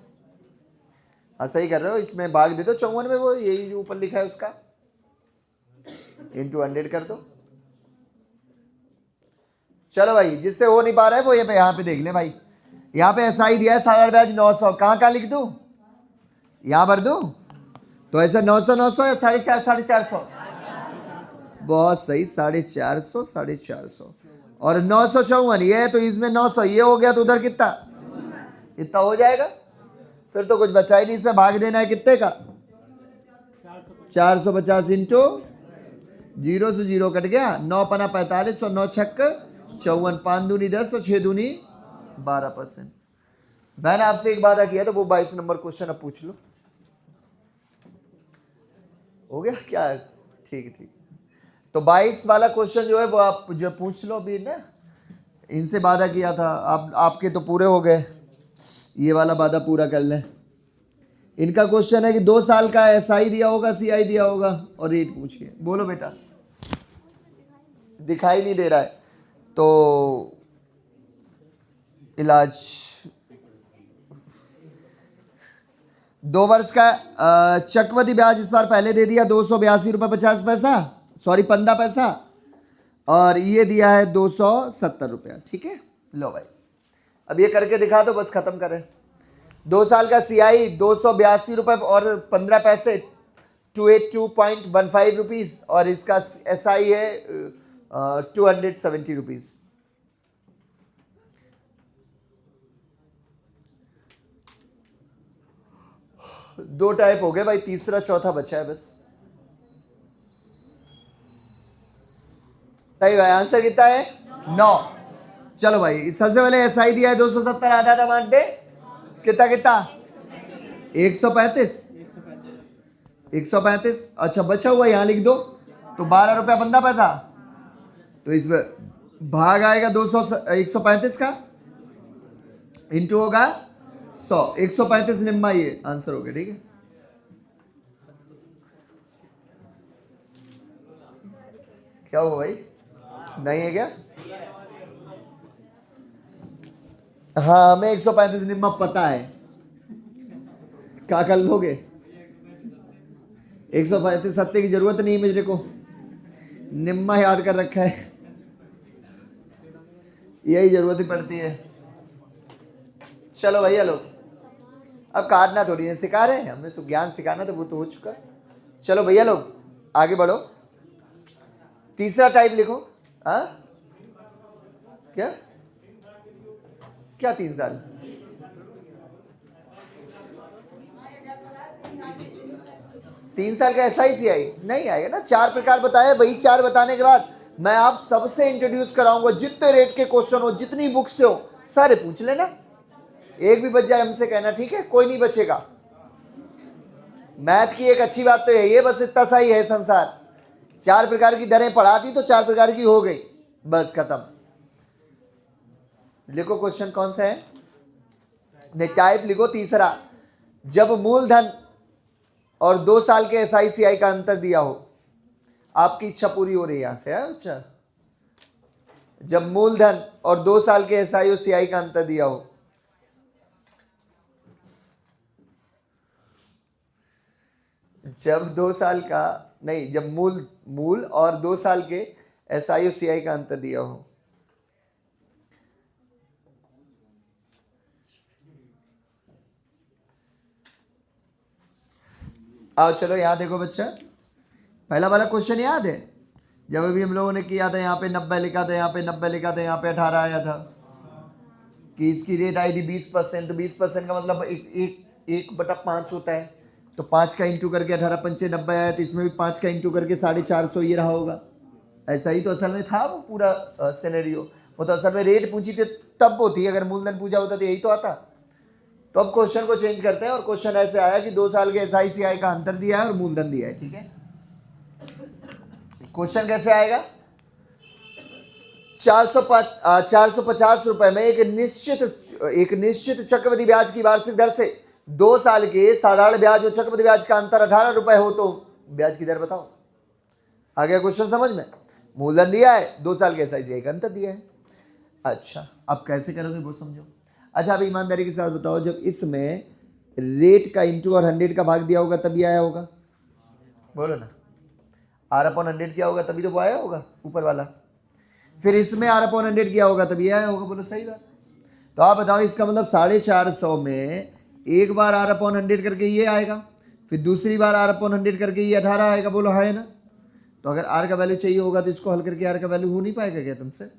हाँ सही कर रहे हो। इसमें भाग दे दो 54 में, वो यही जो ऊपर लिखा है उसका इंटू 100 कर दो। चलो भाई, जिससे हो नहीं पा रहा है वो ये पे यहाँ पे देख ले भाई। यहाँ पे SI दिया है साधारण ब्याज 900, कहाँ लिख दूं? यहाँ भर दूं? तो ऐसा 900 900 या 450 बहुत सही, 450 450 और 954 ये है, तो इसमें 900 ये हो गया, तो उधर कितना? इतना हो जाएगा। फिर तो कुछ बचा ही नहीं, इसमें भाग देना है कितने का? 450 इंटू 0 से 0 कट गया, 9 पना 45 और 9 छक्क 54, 5 दूनी 10 और 6 दूनी 12%। मैंने आपसे एक वादा किया तो वो 22 नंबर क्वेश्चन अब पूछ लो। हो गया क्या? ठीक ठीक। तो 22 वाला क्वेश्चन जो है वो आप जो पूछ लो अभी ना, इनसे वादा किया था। आपके तो पूरे हो गए, ये वाला वादा पूरा कर लें। इनका क्वेश्चन है कि 2 साल का SI दिया होगा, CI दिया होगा और रेट पूछिए। बोलो बेटा। दिखाई नहीं दे रहा है तो इलाज। 2 वर्ष का चक्रवृद्धि ब्याज इस बार पहले दे दिया 282 रुपये 50 पैसा, सॉरी 15 पैसा, और ये दिया है 270 रुपया। ठीक है, लो भाई अब ये करके दिखा दो, बस खत्म करें। 2 साल का CI 282 रुपये और 15 पैसे 282.15 रुपीज़, और इसका SI है 270 रुपीज़। दो टाइप हो गए भाई, तीसरा चौथा बचा है बस। सही भाई, आंसर कितना है? 9। चलो भाई, सबसे पहले SI दिया है 270, आधा आधा बांट दे। कितना कितना? 135 135। अच्छा बचा हुआ यहाँ लिख दो, तो 12 रुपया 15 पैसा। तो इसमें भाग आएगा 135 का, इंटू होगा 100। 135 निम्मा, ये आंसर हो गया। ठीक है, क्या हुआ भाई? नहीं है क्या? हाँ हमें 135 निम्मा पता है, क्या कर लोगे? 135 सत्ते की जरूरत नहीं मेरे को, निम्मा याद कर रखा है, यही जरूरत ही पड़ती है। चलो भैया लोग, अब काटना थोड़ी है, सिखा रहे हैं हमने तो, ज्ञान सिखाना तो वो तो हो चुका। चलो भैया लोग आगे बढ़ो। तीसरा टाइप लिखो। हाँ क्या क्या 3 साल? तीन साल का SI CI नहीं आएगा ना। 4 प्रकार बताए, वही 4 बताने के बाद मैं आप सबसे इंट्रोड्यूस कराऊंगा। जितने रेट के क्वेश्चन हो, जितनी बुक से हो, सारे पूछ लेना। एक भी बच जाए हमसे कहना, ठीक है? कोई नहीं बचेगा। मैथ की एक अच्छी बात तो है, ये बस इतना सा ही है संसार। 4 प्रकार की दरें पढ़ा दी तो 4 प्रकार की हो गई, बस खत्म। लिखो क्वेश्चन कौन सा है, ने टाइप लिखो तीसरा। जब मूलधन और 2 साल के SI CI का अंतर दिया हो। आपकी इच्छा पूरी हो रही है यहां से? अच्छा, जब मूलधन और 2 साल के SI और CI का अंतर दिया हो। जब 2 साल का नहीं, जब मूल मूल और 2 साल के SI और CI का अंतर दिया हो। आओ चलो यहाँ देखो बच्चा, पहला वाला क्वेश्चन याद है? जब अभी हम लोगों ने किया था, यहाँ पे 90 लिखा था, यहाँ पे 90 लिखा था, यहाँ पे 18 आया था कि इसकी रेट आई थी 20%। तो 20% का मतलब 1/5 होता है। तो 5 का इंटू करके 18 पंचे 90 आया, तो इसमें भी 5 का इंटू करके 450 ये रहा होगा। ऐसा ही तो असल में था वो पूरा सिनेरियो। वो तो असल में रेट पूछी थी तब होती, अगर मूलधन पूछा होता तो यही तो आता। तो अब क्वेश्चन को चेंज करते हैं और क्वेश्चन ऐसे आया कि 2 साल के SI CI का अंतर दिया है और मूलधन दिया है। ठीक है, क्वेश्चन कैसे आएगा? 450 रुपए में एक निश्चित चक्रवृद्धि ब्याज की वार्षिक दर से 2 साल के साधारण ब्याज और चक्रवृद्धि ब्याज का अंतर 18 रुपए हो तो ब्याज की दर बताओ। आ गया क्वेश्चन समझ में? मूलधन दिया है, 2 साल के SI का अंतर दिया है। अच्छा, अब कैसे करोगे वो समझो। अच्छा, अब ईमानदारी के साथ बताओ, जब इसमें रेट का इंटू और 100 का भाग दिया होगा तभी आया होगा? बोलो ना, R/100 किया होगा तभी तो वो आया होगा ऊपर वाला। फिर इसमें R/100 किया होगा तभी आया होगा। बोलो सही बात। तो आप बताओ, इसका मतलब 450 में एक बार R/100 करके ये आएगा, फिर दूसरी बार R/100 करके ये 18 आएगा। बोलो है ना? तो अगर R का वैल्यू चाहिए होगा तो इसको हल करके R का वैल्यू हो नहीं पाएगा क्या तुमसे?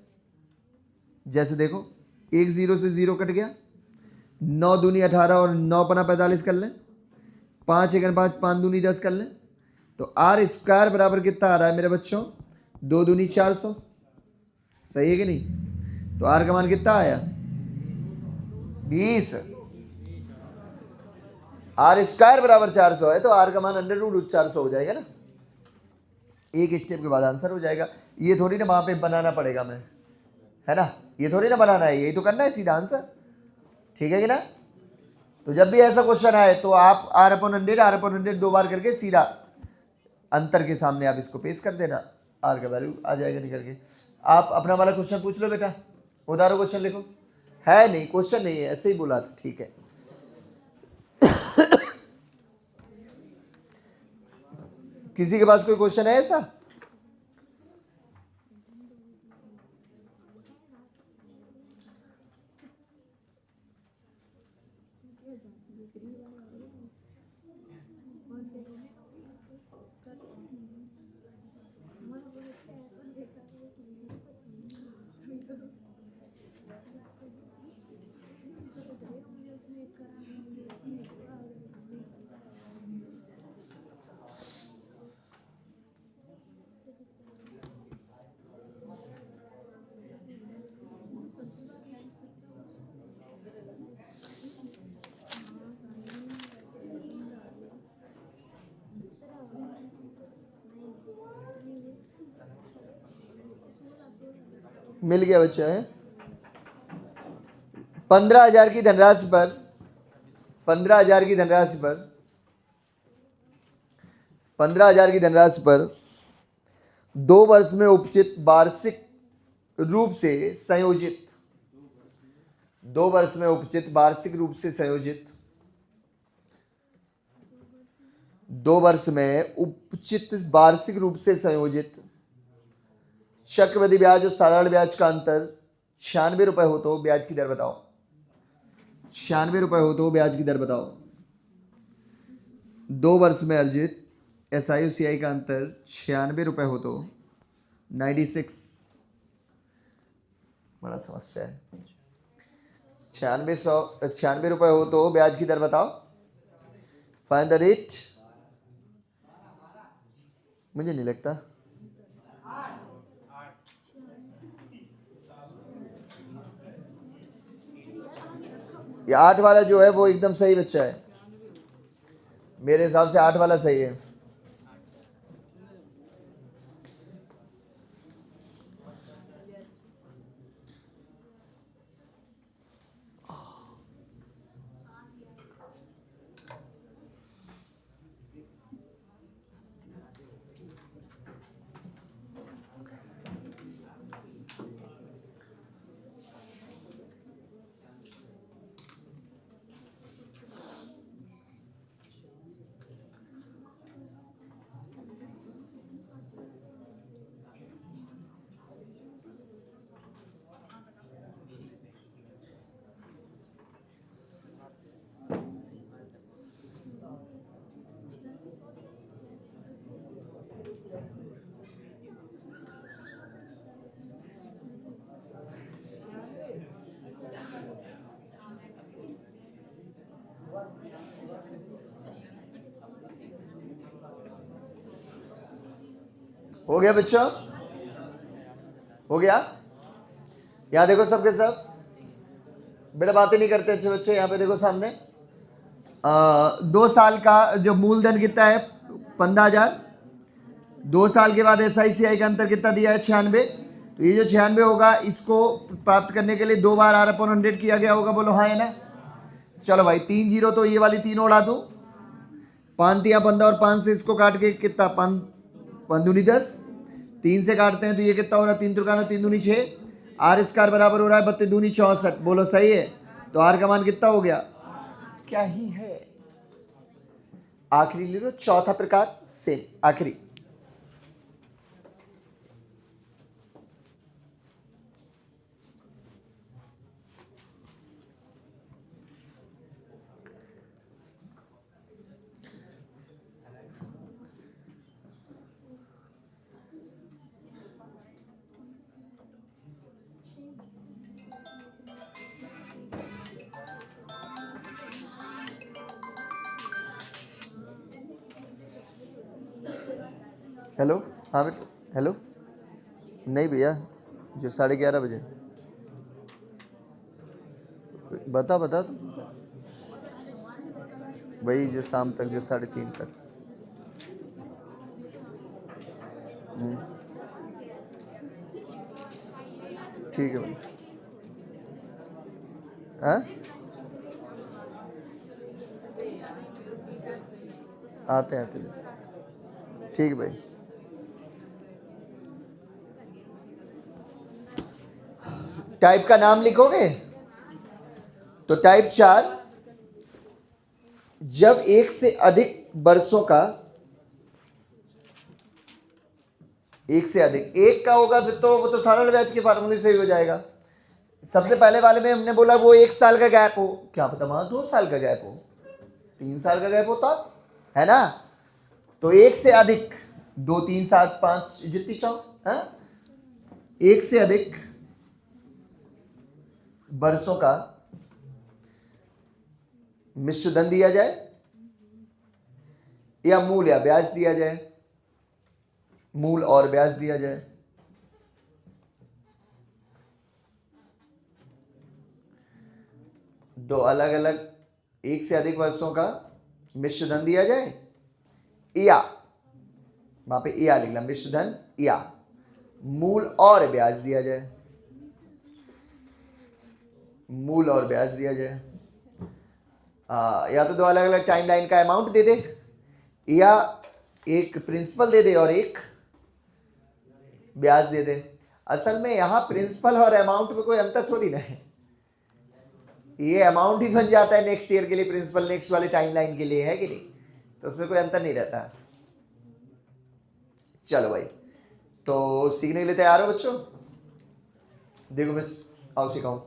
जैसे देखो, 1 0 से 0 कट गया, 9 दूनी 18 और 9 पना 45 कर लें, 5 1 5 5 दूनी 10 कर लें, तो R² बराबर कितना आ रहा है मेरे बच्चों? 2 दूनी 400। सही है कि नहीं? तो R का मान कितना आया? 20। R² बराबर 400 है तो R का मान √400 हो जाएगा ना। एक स्टेप के बाद आंसर हो जाएगा। ये थोड़ी ना वहां पे बनाना पड़ेगा मैं, है ना? ये थोड़ी ना बनाना है, यही तो करना है सीधा आंसर। ठीक है कि ना? तो जब भी ऐसा क्वेश्चन आए तो आप R/100 2 बार करके सीधा अंतर के सामने आप इसको पेश कर देना, R का वैल्यू आ जाएगा निकल के। आप अपना वाला क्वेश्चन पूछ लो बेटा, उधारो क्वेश्चन लिखो। है नहीं, क्वेश्चन नहीं है, ऐसे ही बोला था। ठीक है, किसी के पास कोई क्वेश्चन है ऐसा? मिल गया बच्चा है। 15,000 की धनराशि पर 15,000 की धनराशि पर 15,000 की धनराशि पर 2 वर्ष में उपचित वार्षिक रूप से संयोजित 2 वर्ष में उपचित वार्षिक रूप से संयोजित 2 वर्ष में उपचित वार्षिक रूप से संयोजित चक्रवृद्धि ब्याज और साधारण ब्याज का अंतर 96 रुपए हो तो ब्याज की दर बताओ। 96 रुपए हो तो ब्याज की दर बताओ। 2 वर्ष में अर्जित SI और CI का अंतर 96 रुपए हो तो 96, बड़ा समस्या है। 96 रुपए हो तो ब्याज की दर बताओ। Find the rate. मुझे नहीं लगता ये 8 वाला जो है वो एकदम सही बच्चा है, मेरे हिसाब से 8 वाला सही है। हो गया बच्चों? हो गया? यहाँ देखो सबके सब, बेटा बातें नहीं करते अच्छे बच्चे। यहाँ पे देखो सामने 2 साल का जो मूलधन कितना है 15,000। 2 साल के बाद SICI का अंतर कितना दिया है 96। तो ये जो 96 होगा इसको प्राप्त करने के लिए 2 बार R/100 किया गया होगा, बोलो हाँ है ना? चलो भाई 3 जीरो, तो ये वाली 3 उड़ा दो, 5 तिया 15 और 5 से इसको काट के कितना 5 5 दूनी 10, 3 से काटते हैं तो ये कितना हो रहा है 3 त्रिकाना 3 दूनी 6, R² बराबर हो रहा है 32 दूनी 64, बोलो सही है? तो R का मान कितना हो गया? क्या ही है? आखिरी ले लो, चौथा प्रकार सेम आखिरी। हेलो, हाँ बेटा, हेलो। नहीं भैया, जो 11:30 बजे। बता बता वही जो शाम तक, जो 3:30 तक। ठीक है भाई। हाँ आते हैं ठीक है भाई। टाइप का नाम लिखोगे तो टाइप 4, जब एक से अधिक वर्षों का, एक से अधिक, एक का होगा फिर तो वो तो सरल ब्याज के फार्मूले से ही हो जाएगा। सबसे पहले वाले में हमने बोला वो 1 साल का गैप हो, क्या पता वहां 2 साल का गैप हो, 3 साल का गैप होता है ना। तो 1 से अधिक, 2 3 7 5 जितनी चाहो, है 1 से अधिक वर्षों का मिश्र धन दिया जाए या मूल या ब्याज दिया जाए, मूल और ब्याज दिया जाए। दो अलग अलग 1 से अधिक वर्षों का मिश्र धन दिया जाए या वहां पे या लिखना, मिश्र धन या मूल और ब्याज दिया जाए, मूल और ब्याज दिया जाए। या तो 2 अलग अलग टाइमलाइन का अमाउंट दे दे या एक प्रिंसिपल दे दे और एक ब्याज दे दे। असल में यहां प्रिंसिपल और अमाउंट में कोई अंतर थोड़ी ना है, ये अमाउंट ही बन जाता है नेक्स्ट ईयर के लिए, प्रिंसिपल नेक्स्ट वाले टाइमलाइन के लिए, है कि नहीं? तो उसमें कोई अंतर नहीं रहता। चलो भाई, तो सीखने के लिए तैयार हो बच्चों? देखो बस आओ सिखाऊं।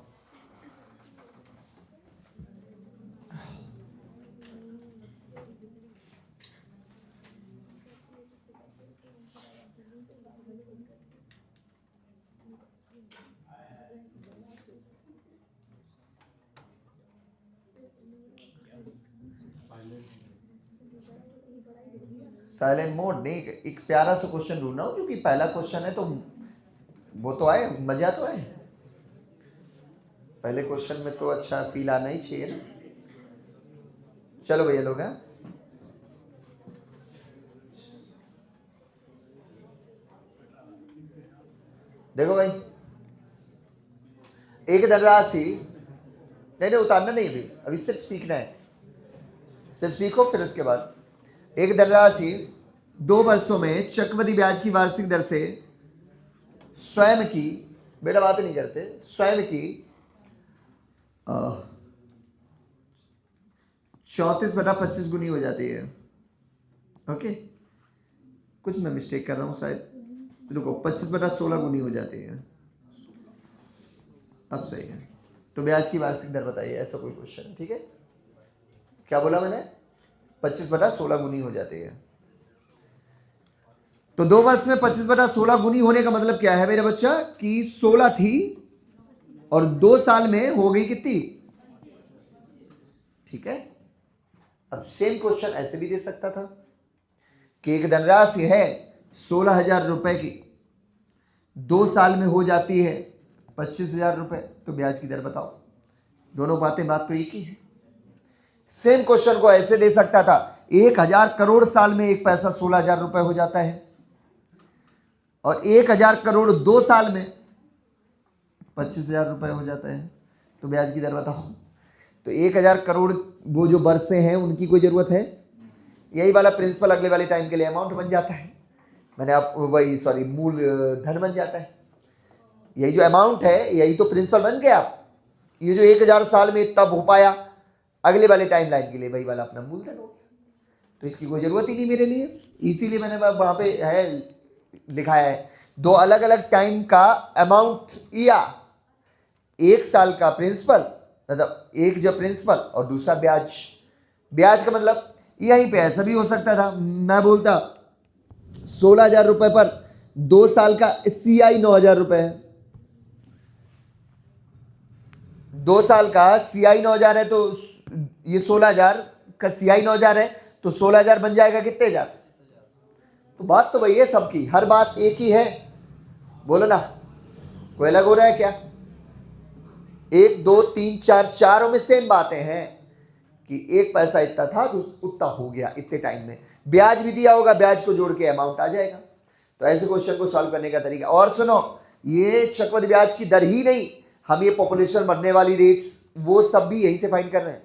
साइलेंट मोड नहीं, एक प्यारा सा क्वेश्चन ढूंढना हो, क्योंकि पहला क्वेश्चन है तो वो तो आए, मजा तो आए। पहले क्वेश्चन में तो अच्छा फील आना ही चाहिए ना। चलो भैया लोग, हैं देखो भाई, एक धनराशि, नहीं उतारना नहीं, अभी सिर्फ सीखना है, सिर्फ सीखो फिर उसके बाद। एक धनराशि 2 वर्षों में चक्रवृद्धि ब्याज की वार्षिक दर से स्वयं की, बेटा बात नहीं करते, स्वयं की 34/25 गुनी हो जाती है। ओके, कुछ मैं मिस्टेक कर रहा हूं शायद, रुको, 25/16 गुनी हो जाती है, अब सही है। तो ब्याज की वार्षिक दर बताइए, ऐसा कोई क्वेश्चन, ठीक है? क्या बोला मैंने? 25/16 गुनी हो जाती है। तो 2 वर्ष में 25/16 गुनी होने का मतलब क्या है मेरे बच्चा, कि 16 थी और 2 साल में हो गई कितनी, ठीक है? अब सेम क्वेश्चन ऐसे भी दे सकता था कि एक धनराशि है 16,000 रुपए की 2 साल में हो जाती है 25,000 रुपए, तो ब्याज की दर बताओ। दोनों बात तो एक ही है। सेम क्वेश्चन को ऐसे दे सकता था, 1,000 करोड़ साल में एक पैसा 16,000 रुपए हो जाता है, और 1,000 करोड़ 2 साल में 25,000 रुपए हो जाता है, तो ब्याज की दर बताओ। तो 1,000 करोड़ वो जो बरसें हैं उनकी कोई जरूरत है? यही वाला प्रिंसिपल अगले वाले टाइम के लिए अमाउंट बन जाता है, मैंने आप वही सॉरी मूल धन बन जाता है। यही जो अमाउंट है यही तो प्रिंसिपल बन गया। ये जो 1,000 साल में तब हो पाया, अगले वाले टाइम लाइन के लिए वही वाला अपना मूलधन हो गया, तो इसकी कोई जरूरत ही नहीं मेरे लिए। इसीलिए मैंने वहां पे है लिखाया है, 2 अलग अलग टाइम का अमाउंट या 1 साल का प्रिंसिपल, मतलब एक जो प्रिंसिपल और दूसरा ब्याज। ब्याज का मतलब यहीं पे ऐसा भी हो सकता था, मैं बोलता 16,000 रुपए पर 2 साल का CI 9,000 रुपए है, 2 साल का CI 9,000 है, तो ये 16,000 का CI 9,000 है, तो 16,000 बन जाएगा कितने हजार? तो बात तो वही है सबकी, हर बात एक ही है, बोलो ना, कोई अलग हो रहा है क्या? 1 2 3 4 चारों में सेम बातें हैं कि एक पैसा इतना था तो उतना हो गया इतने टाइम में। ब्याज भी दिया होगा, ब्याज को जोड़ के अमाउंट आ जाएगा। तो ऐसे क्वेश्चन को सॉल्व करने का तरीका। और सुनो, ये चक्रवृद्धि ब्याज की दर ही नहीं, हम ये पॉपुलेशन बढ़ने वाली रेट्स वो सब भी यहीं से फाइंड कर रहे हैं,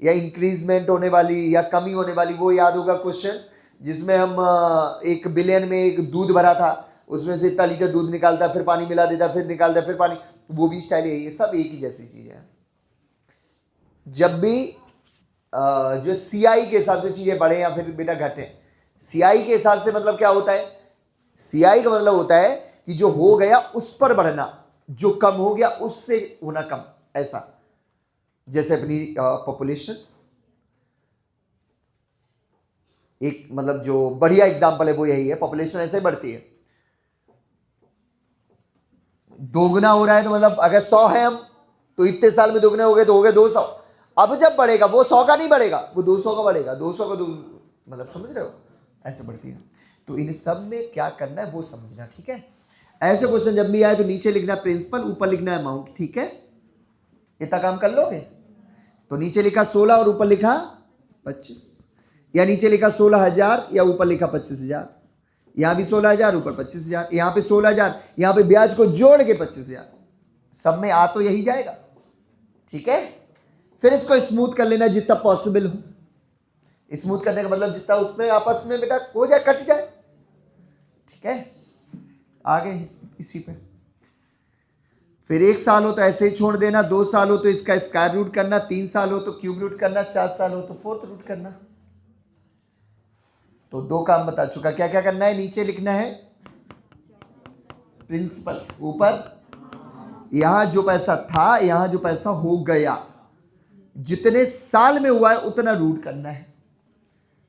या इंक्रीजमेंट होने वाली या कमी होने वाली। वो याद होगा क्वेश्चन जिसमें हम 1 बिलियन में एक दूध भरा था, उसमें से इतना लीटर दूध निकालता, फिर पानी मिला देता, फिर निकालता, फिर पानी, वो भी स्टाइल यही है, सब एक ही जैसी चीज है। जब भी जो CI के हिसाब से चीजें बढ़े या फिर बेटा घटे, CI के हिसाब से मतलब क्या होता है? CI का मतलब होता है कि जो हो गया उस पर बढ़ना, जो कम हो गया उससे होना कम, ऐसा। जैसे अपनी पॉपुलेशन, एक मतलब जो बढ़िया एग्जांपल है वो यही है, पॉपुलेशन ऐसे बढ़ती है, दोगुना हो रहा है, तो मतलब अगर 100 है हम, तो इतने साल में दोगुना हो गए तो हो गए 200। अब जब बढ़ेगा वो 100 का नहीं बढ़ेगा, वो 200 का बढ़ेगा, 200 का मतलब समझ रहे हो, ऐसे बढ़ती है। तो इन सब में क्या करना है वो समझना, ठीक है। ऐसे क्वेश्चन जब भी आए तो नीचे लिखना प्रिंसिपल, ऊपर लिखना अमाउंट, ठीक है। इतना काम कर लोगे? तो नीचे लिखा 16 और ऊपर लिखा 25, या नीचे लिखा 16,000 या ऊपर लिखा 25,000, यहां भी 16,000 ऊपर 25,000, यहां पे 16,000, यहां पे ब्याज को जोड़ के 25,000, सब में आ तो यही जाएगा, ठीक है। फिर इसको स्मूथ कर लेना जितना पॉसिबल हो। स्मूथ करने का मतलब जितना उसमें आपस में बेटा हो जाए, कट जाए, ठीक है। आगे इसी पे फिर 1 साल हो तो ऐसे ही छोड़ देना, 2 साल हो तो इसका स्क्वायर रूट करना, 3 साल हो तो क्यूब रूट करना, 4 साल हो तो फोर्थ रूट करना। तो 2 काम बता चुका, क्या क्या करना है? नीचे लिखना है प्रिंसिपल, ऊपर यहां जो पैसा था, यहां जो पैसा हो गया, जितने साल में हुआ है उतना रूट करना है।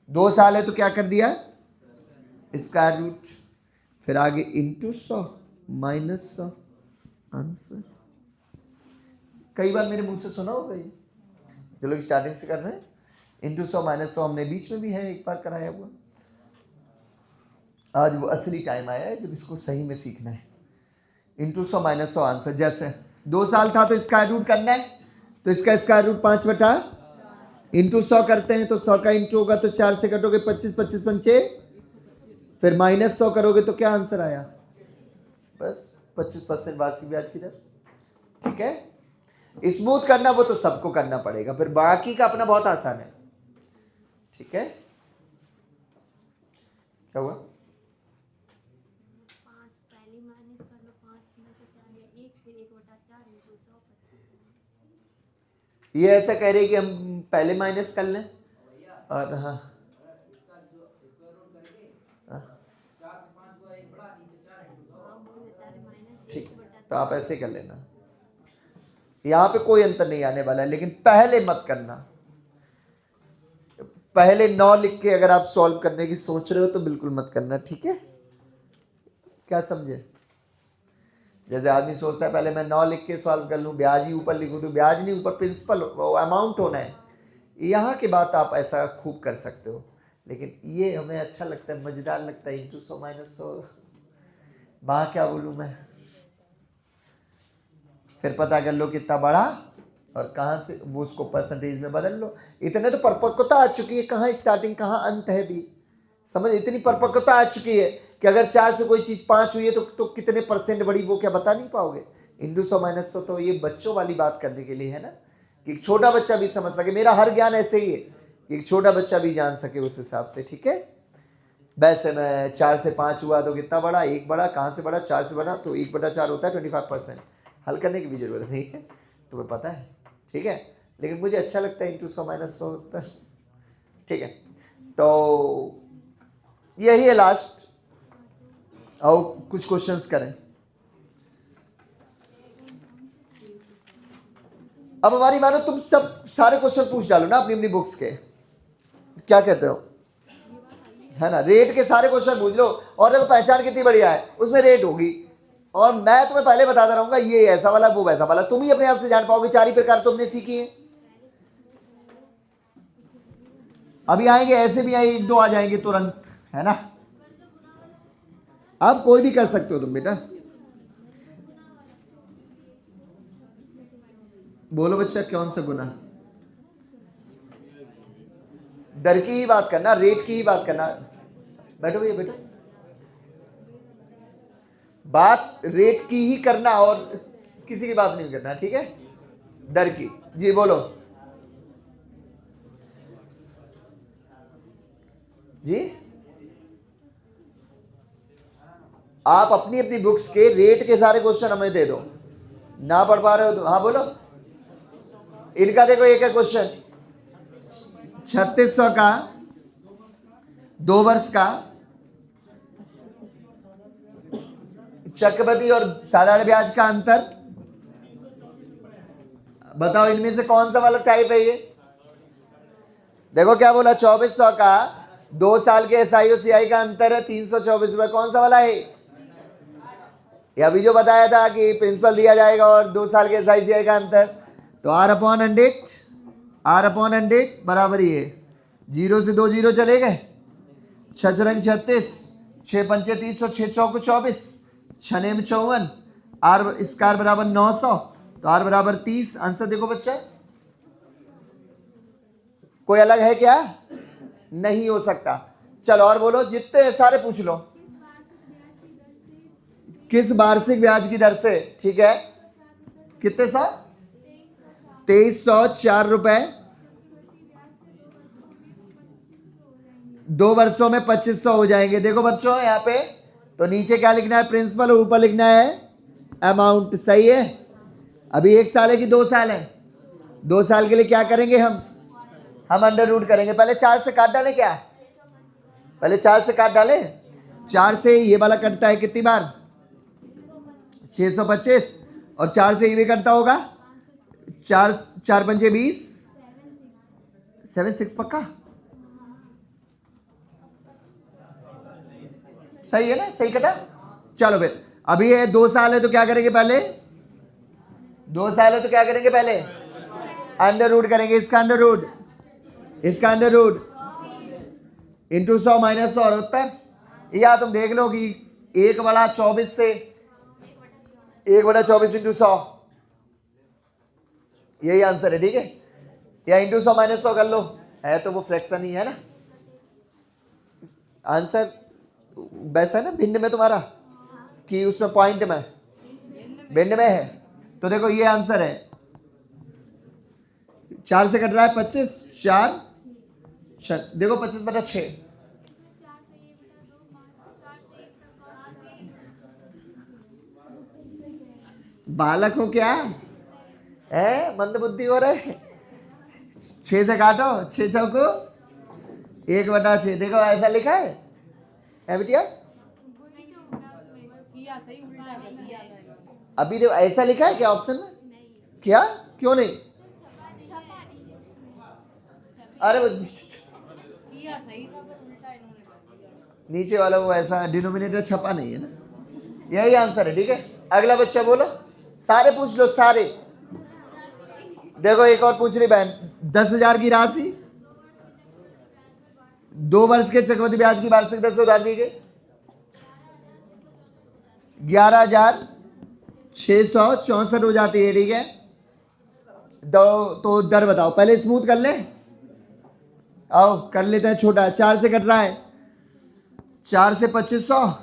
2 साल है तो क्या कर दिया? स्क्वायर रूट, फिर आगे इंटू 100 माइनस 100 आंसर। कई बार मेरे मुंह से सुना होगा ये, जो लोग स्टार्टिंग से कर रहे हैं। इंटू 100 माइनस 100 हमने बीच में भी है एक बार कराया हुआ। आज वो असली टाइम आया है जब इसको सही में सीखना है। Into 100 minus 100 answer. जैसे 2 साल था तो स्क्वायर रूट करना है, तो इसका स्क्वायर रूट 5/4 इंटू 100 करते हैं, तो 100 का इंटू होगा तो 4 से कटोगे 25, 25 पंचे, फिर माइनस 100 करोगे तो क्या आंसर आया? बस 25% वार्षिक ब्याज की दर, ठीक है। स्मूथ करना वो तो सबको करना पड़ेगा, फिर बाकी का अपना बहुत आसान है, ठीक है। क्या हुआ? ये ऐसा कह रहे कि हम पहले माइनस कर लें, और हाँ ठीक, तो आप ऐसे कर लेना, यहां पे कोई अंतर नहीं आने वाला है, लेकिन पहले मत करना। पहले 9 लिख के अगर आप सॉल्व करने की सोच रहे हो तो बिल्कुल मत करना, ठीक है। क्या समझे? जैसे आदमी सोचता है पहले मैं 9 लिख के सॉल्व कर लूं, ब्याज ही ऊपर लिखूं, तो ब्याज नहीं, ऊपर प्रिंसिपल अमाउंट होना है। यहाँ की बात आप ऐसा खूब कर सकते हो, लेकिन ये हमें अच्छा लगता है, मजेदार लगता है। इंटू 100 माइनस 100, वहाँ क्या बोलूँ मैं। फिर पता कर लो कितना बड़ा और कहाँ से, वो उसको परसेंटेज में बदल लो। इतने तो परिपक्वता आ चुकी है, कहाँ स्टार्टिंग कहाँ अंत है भी, समझ। इतनी परिपक्वता आ चुकी है कि अगर 4 से कोई चीज़ 5 हुई है तो कितने परसेंट बढ़ी वो क्या बता नहीं पाओगे। इंटू 100 माइनस 100 तो ये बच्चों वाली बात करने के लिए है ना, कि एक छोटा बच्चा भी समझ सके। मेरा हर ज्ञान ऐसे ही है कि एक छोटा बच्चा भी जान सके उस हिसाब से, ठीक है। वैसे मैं 4 से 5 हुआ तो कितना बड़ा, 1 बड़ा, कहाँ से बड़ा, 4 से बड़ा, तो 1/4 होता है 25%। हल करने की भी जरूरत नहीं है, तुम्हें पता है, ठीक है। लेकिन मुझे अच्छा लगता है इंटू 100 माइनस 100, ठीक है। तो यही है लास्ट। और कुछ क्वेश्चंस करें। अब हमारी मानो तुम सब सारे क्वेश्चन पूछ डालो ना अपनी अपनी बुक्स के, क्या कहते हो, है ना। रेट के सारे क्वेश्चन पूछ लो, और देखो पहचान कितनी बढ़िया है, उसमें रेट होगी। और मैं तुम्हें पहले बताता रहूंगा ये ऐसा वाला वो वैसा वाला, तुम ही अपने आप से जान पाओगे। 4 ही प्रकार तुमने सीखी है। अभी आएंगे ऐसे भी आए, 1-2 आ जाएंगे तुरंत, है ना। अब कोई भी कर सकते हो तुम बेटा, बोलो बच्चा कौन सा गुना। दर की ही बात करना, रेट की ही बात करना। बैठो भैया बैठो, बात रेट की ही करना और किसी की बात नहीं करना, ठीक है। दर की, जी बोलो जी। आप अपनी अपनी बुक्स के रेट के सारे क्वेश्चन हमें दे दो, ना पढ़ पा रहे हो तो हाँ बोलो। इनका देखो एक है क्वेश्चन 3600 का 2 वर्ष का चक्रवृद्धि और साधारण ब्याज का अंतर बताओ, इनमें से कौन सा वाला टाइप है ये। देखो क्या बोला, 2400 का 2 साल के एसआई और सीआई का अंतर है 324 रुपए, कौन सा वाला है। ये अभी जो बताया था कि प्रिंसिपल दिया जाएगा और 2 साल के एसआई सीआई का अंतर, तो R/100 बराबर ही है 0 से 2 जीरो चले गए, 6×4 36, 6×5 300, 6×4 24, 6×9 54, R स्क्वायर बराबर 900, तो R बराबर 30। आंसर देखो बच्चा, कोई अलग है क्या, नहीं हो सकता। चलो और बोलो, जितने सारे पूछ लो। किस वार्षिक ब्याज की दर से, ठीक है, कितने 100, 2304 रुपए, 2 वर्षों में 2500 हो जाएंगे। देखो बच्चों यहाँ पे, तो नीचे क्या लिखना है, प्रिंसिपल, और ऊपर लिखना है अमाउंट, सही है। अभी 1 साल है कि 2 साल है, 2 साल के लिए क्या करेंगे हम अंडर रूट करेंगे। पहले 4 से काट डालें, क्या पहले 4 से काट डालें। 4 से ये वाला कटता है कितनी बार, 625, और 4 से ये भी कटता होगा, 4 पंजे 20, 7/6 पक्का, सही है ना, सही कटा। चलो फिर अभी ये 2 साल है तो क्या करेंगे, पहले 2 साल है तो क्या करेंगे, पहले अंडर रूट करेंगे। इसका अंडर रूट, इसका अंडर रूट इंटू 100 माइनस 100 और उत्तर। या तुम देख लो कि 1/24 से 1/24 इंटू 100, यही आंसर है, ठीक है। या इंटू 100 माइनस 100 कर लो, है तो वो फ्रैक्शन ही है ना। आंसर वैसा है ना, भिन्न में तुम्हारा कि उसमें पॉइंट में, भिन्न में है। तो देखो ये आंसर है, 4 से कट रहा है 25, 4 देखो 25/6, बालक हो क्या है, मंद बुद्धि हो रहे। 6 से काटो, 6 चौको 1/6, देखो ऐसा लिखा है बेटिया, अभी देखो ऐसा लिखा है क्या ऑप्शन में, क्या क्यों नहीं, अरे वो नीचे वाला वो ऐसा डिनोमिनेटर छपा नहीं है ना, यही आंसर है, ठीक है। अगला बच्चा बोलो, सारे पूछ लो सारे। देखो एक और पूछ रही बहन, 10,000 की राशि 2 वर्ष के चक्रवृद्धि ब्याज की वार्षिक दर से उधार दी गई 11,664 हो जाती है, ठीक है। तो दर बताओ, पहले स्मूथ कर ले, आओ कर लेते हैं। छोटा 4 से कट रहा है, 4 से 2500,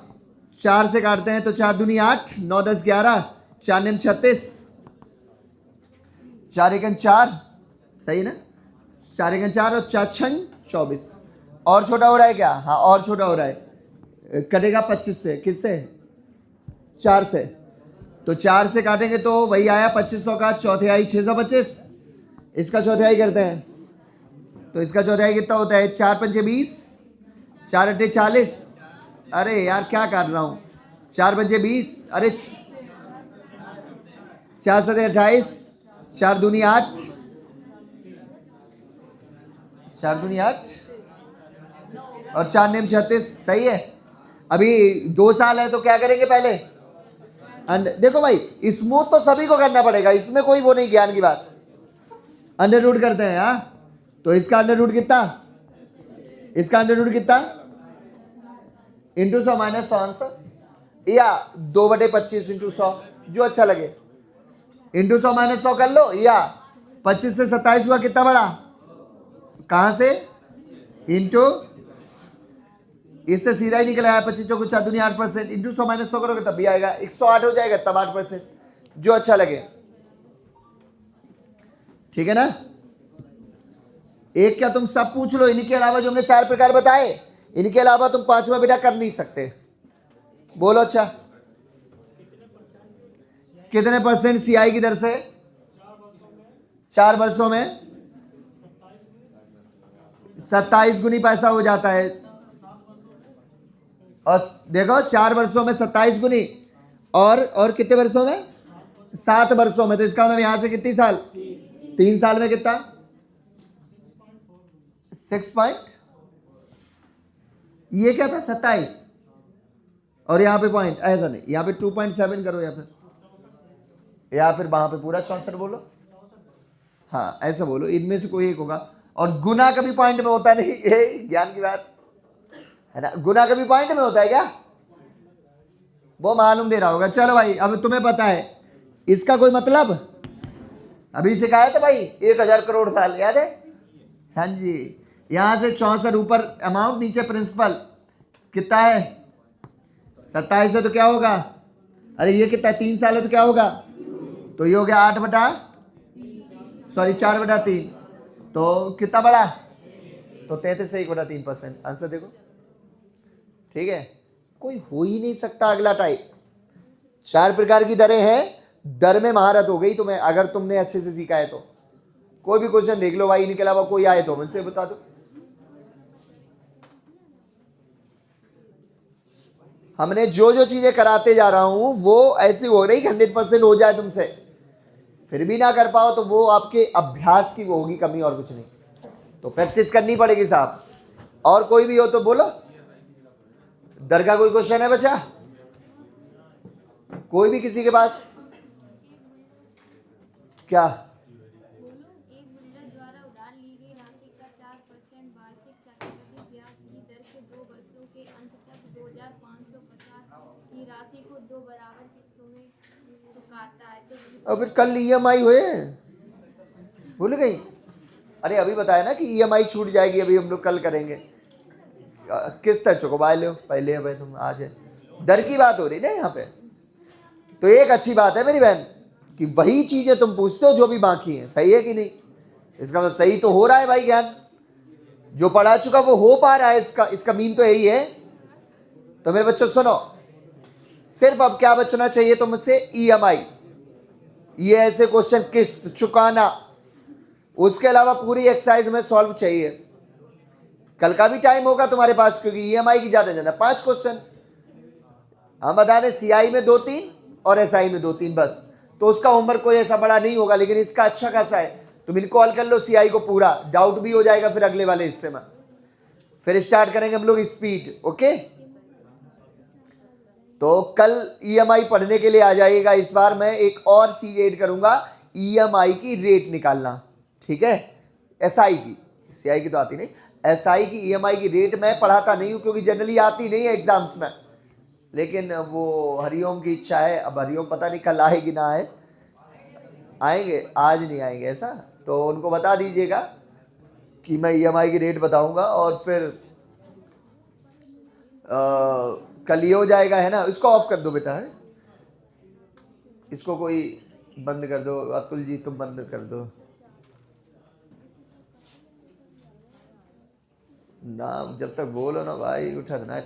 4 से काटते हैं तो 4 दूनी 8, 9 10 11, 4 निम 36, 4 एकन 4, सही ना, 4 एकन 4 और 4 छन 24। और छोटा हो रहा है क्या? हाँ और छोटा हो रहा है, कटेगा 25 से, किससे? 4 से। तो 4 से काटेंगे तो वही आया 2500 का चौथाई 625, इसका चौथाई करते हैं तो इसका चौथाई कितना होता है? 4 पंचे 20, 4 अट्ठे 40, अरे यार क्या काट रहा हूँ, 4 पंचे 20, अरे 4 सते 28, 4 दूनी 8, 4 दूनी 8 और 4 नेम 36, सही है। अभी 2 साल है तो क्या करेंगे पहले? देखो भाई स्मूथ तो सभी को करना पड़ेगा, इसमें कोई वो नहीं ज्ञान की बात। अंडर रूट करते हैं, हाँ तो इसका अंडर रूट कितना? इसका अंडर रूट कितना? इंटू 100 माइनस 100 आंसर, या 2/25 इंटू 100, जो अच्छा लगे। इंटू 100 माइनस 100 कर लो, या 25 से 27 हुआ, कितना बड़ा? कहां से? इंटू, इससे सीधा ही निकल आया 25 चौको 4 दूनी 8%, इंटू 100 माइनस 100 करोगे तब भी आएगा 108 हो जाएगा, तब 8%, जो अच्छा लगे, ठीक है ना। एक क्या तुम सब पूछ लो, इनके अलावा जो हमने 4 प्रकार बताए, इनके अलावा तुम 5वां बेटा कर नहीं सकते। बोलो अच्छा, कितने परसेंट सीआई की दर से? 4 वर्षों में 27 गुनी पैसा हो जाता है। और देखो 4 वर्षों में 27 गुनी, और कितने वर्षों में? 7 वर्षों में। तो इसका मतलब यहां से कितनी साल? 3 साल में कितना? 6 पॉइंट, ये क्या था? 27, और यहां पे पॉइंट, ऐसा नहीं, यहां पे 2.7 करो, या फिर वहां पे पूरा 64 बोलो, हाँ ऐसा बोलो, इनमें से कोई एक होगा। और गुना कभी पॉइंट में होता नहीं, ये ज्ञान की बात है ना। गुना कभी पॉइंट में होता है क्या? वो मालूम दे रहा होगा। चलो भाई अब तुम्हें पता है इसका कोई मतलब? अभी सिखाया था भाई 1000 करोड़ साल, याद है? हाँ जी, यहां से 64 ऊपर अमाउंट, नीचे प्रिंसिपल, कितना है? 27 है तो क्या होगा? अरे ये कितना है? 3 साल है तो क्या होगा? तो ये हो गया 4/3, तो कितना बड़ा? तो 33 से 1/3%, आंसर देखो, ठीक है। कोई हो ही नहीं सकता अगला टाइप। 4 प्रकार की दरें हैं, दर में महारत हो गई तुम्हें अगर तुमने अच्छे से सीखा है तो। कोई भी क्वेश्चन देख लो भाई, इनके अलावा कोई आए तो मुझसे बता दो। हमने जो जो चीजें कराते जा रहा हूं वो ऐसी हो रही 100% हो जाए तुमसे, फिर भी ना कर पाओ तो वो आपके अभ्यास की वो होगी कमी, और कुछ नहीं। तो प्रैक्टिस करनी पड़ेगी साहब। और कोई भी हो तो बोलो। दर का कोई क्वेश्चन है बच्चा? कोई भी किसी के पास? क्या? एक बिल्डर द्वारा उधार ली गई राशि का 4% वार्षिक चक्रवृद्धि ब्याज की दर से 2 वर्षों के अंत तक 2550 की राशि को 2 बराबर किस्तों में चुकाता है। तो अब कल ईएमआई हुए, भूल गई? अरे अभी बताया ना कि ईएमआई छूट जाएगी, अभी हम लोग कल करेंगे। किस्त चुकवा लो पहले, अब तुम आज है दर की बात हो रही ना यहाँ पे। तो एक अच्छी बात है मेरी बहन कि वही चीजें तुम पूछते हो जो भी बाकी हैं, सही है कि नहीं? इसका मतलब सही तो हो रहा है भाई, ज्ञान जो पढ़ा चुका वो हो पा रहा है, इसका मीन तो यही है। तो मेरे बच्चों सुनो, सिर्फ अब क्या बचना चाहिए तुमसे? ईएमआई, ये ऐसे क्वेश्चन किस्त चुकाना, उसके अलावा पूरी एक्सरसाइज में सॉल्व चाहिए। कल का भी टाइम होगा तुम्हारे पास, क्योंकि ईएमआई की ज्यादा 5 क्वेश्चन हम बता रहे, सीआई में 2-3 और एसआई में 2-3 बस। तो उसका होमवर्क कोई ऐसा बड़ा नहीं होगा, लेकिन इसका अच्छा खासा है। तुम इनको हल कर लो, सीआई को पूरा डाउट भी हो जाएगा फिर अगले वाले हिस्से में। फिर स्टार्ट करेंगे हम लोग स्पीड, ओके। तो कल ईएमआई पढ़ने के लिए आ जाइएगा। इस बार मैं एक और चीज ऐड करूंगा, ईएमआई की रेट निकालना, ठीक है? एसआई की, सीआई की तो आती नहीं, एसआई की ईएमआई की रेट मैं पढ़ाता नहीं हूँ क्योंकि जनरली आती नहीं है एग्जाम्स में, लेकिन वो हरिओम की इच्छा है। अब हरिओम पता नहीं कल आएगी ना आए, आएंगे आज नहीं आएंगे ऐसा, तो उनको बता दीजिएगा कि मैं ईएमआई की रेट बताऊंगा और फिर कल ये हो जाएगा, है ना। इसको ऑफ कर दो बेटा, है इसको कोई बंद कर दो, अतुल जी तुम बंद कर दो ना, जब तक बोलो ना भाई उठा ना।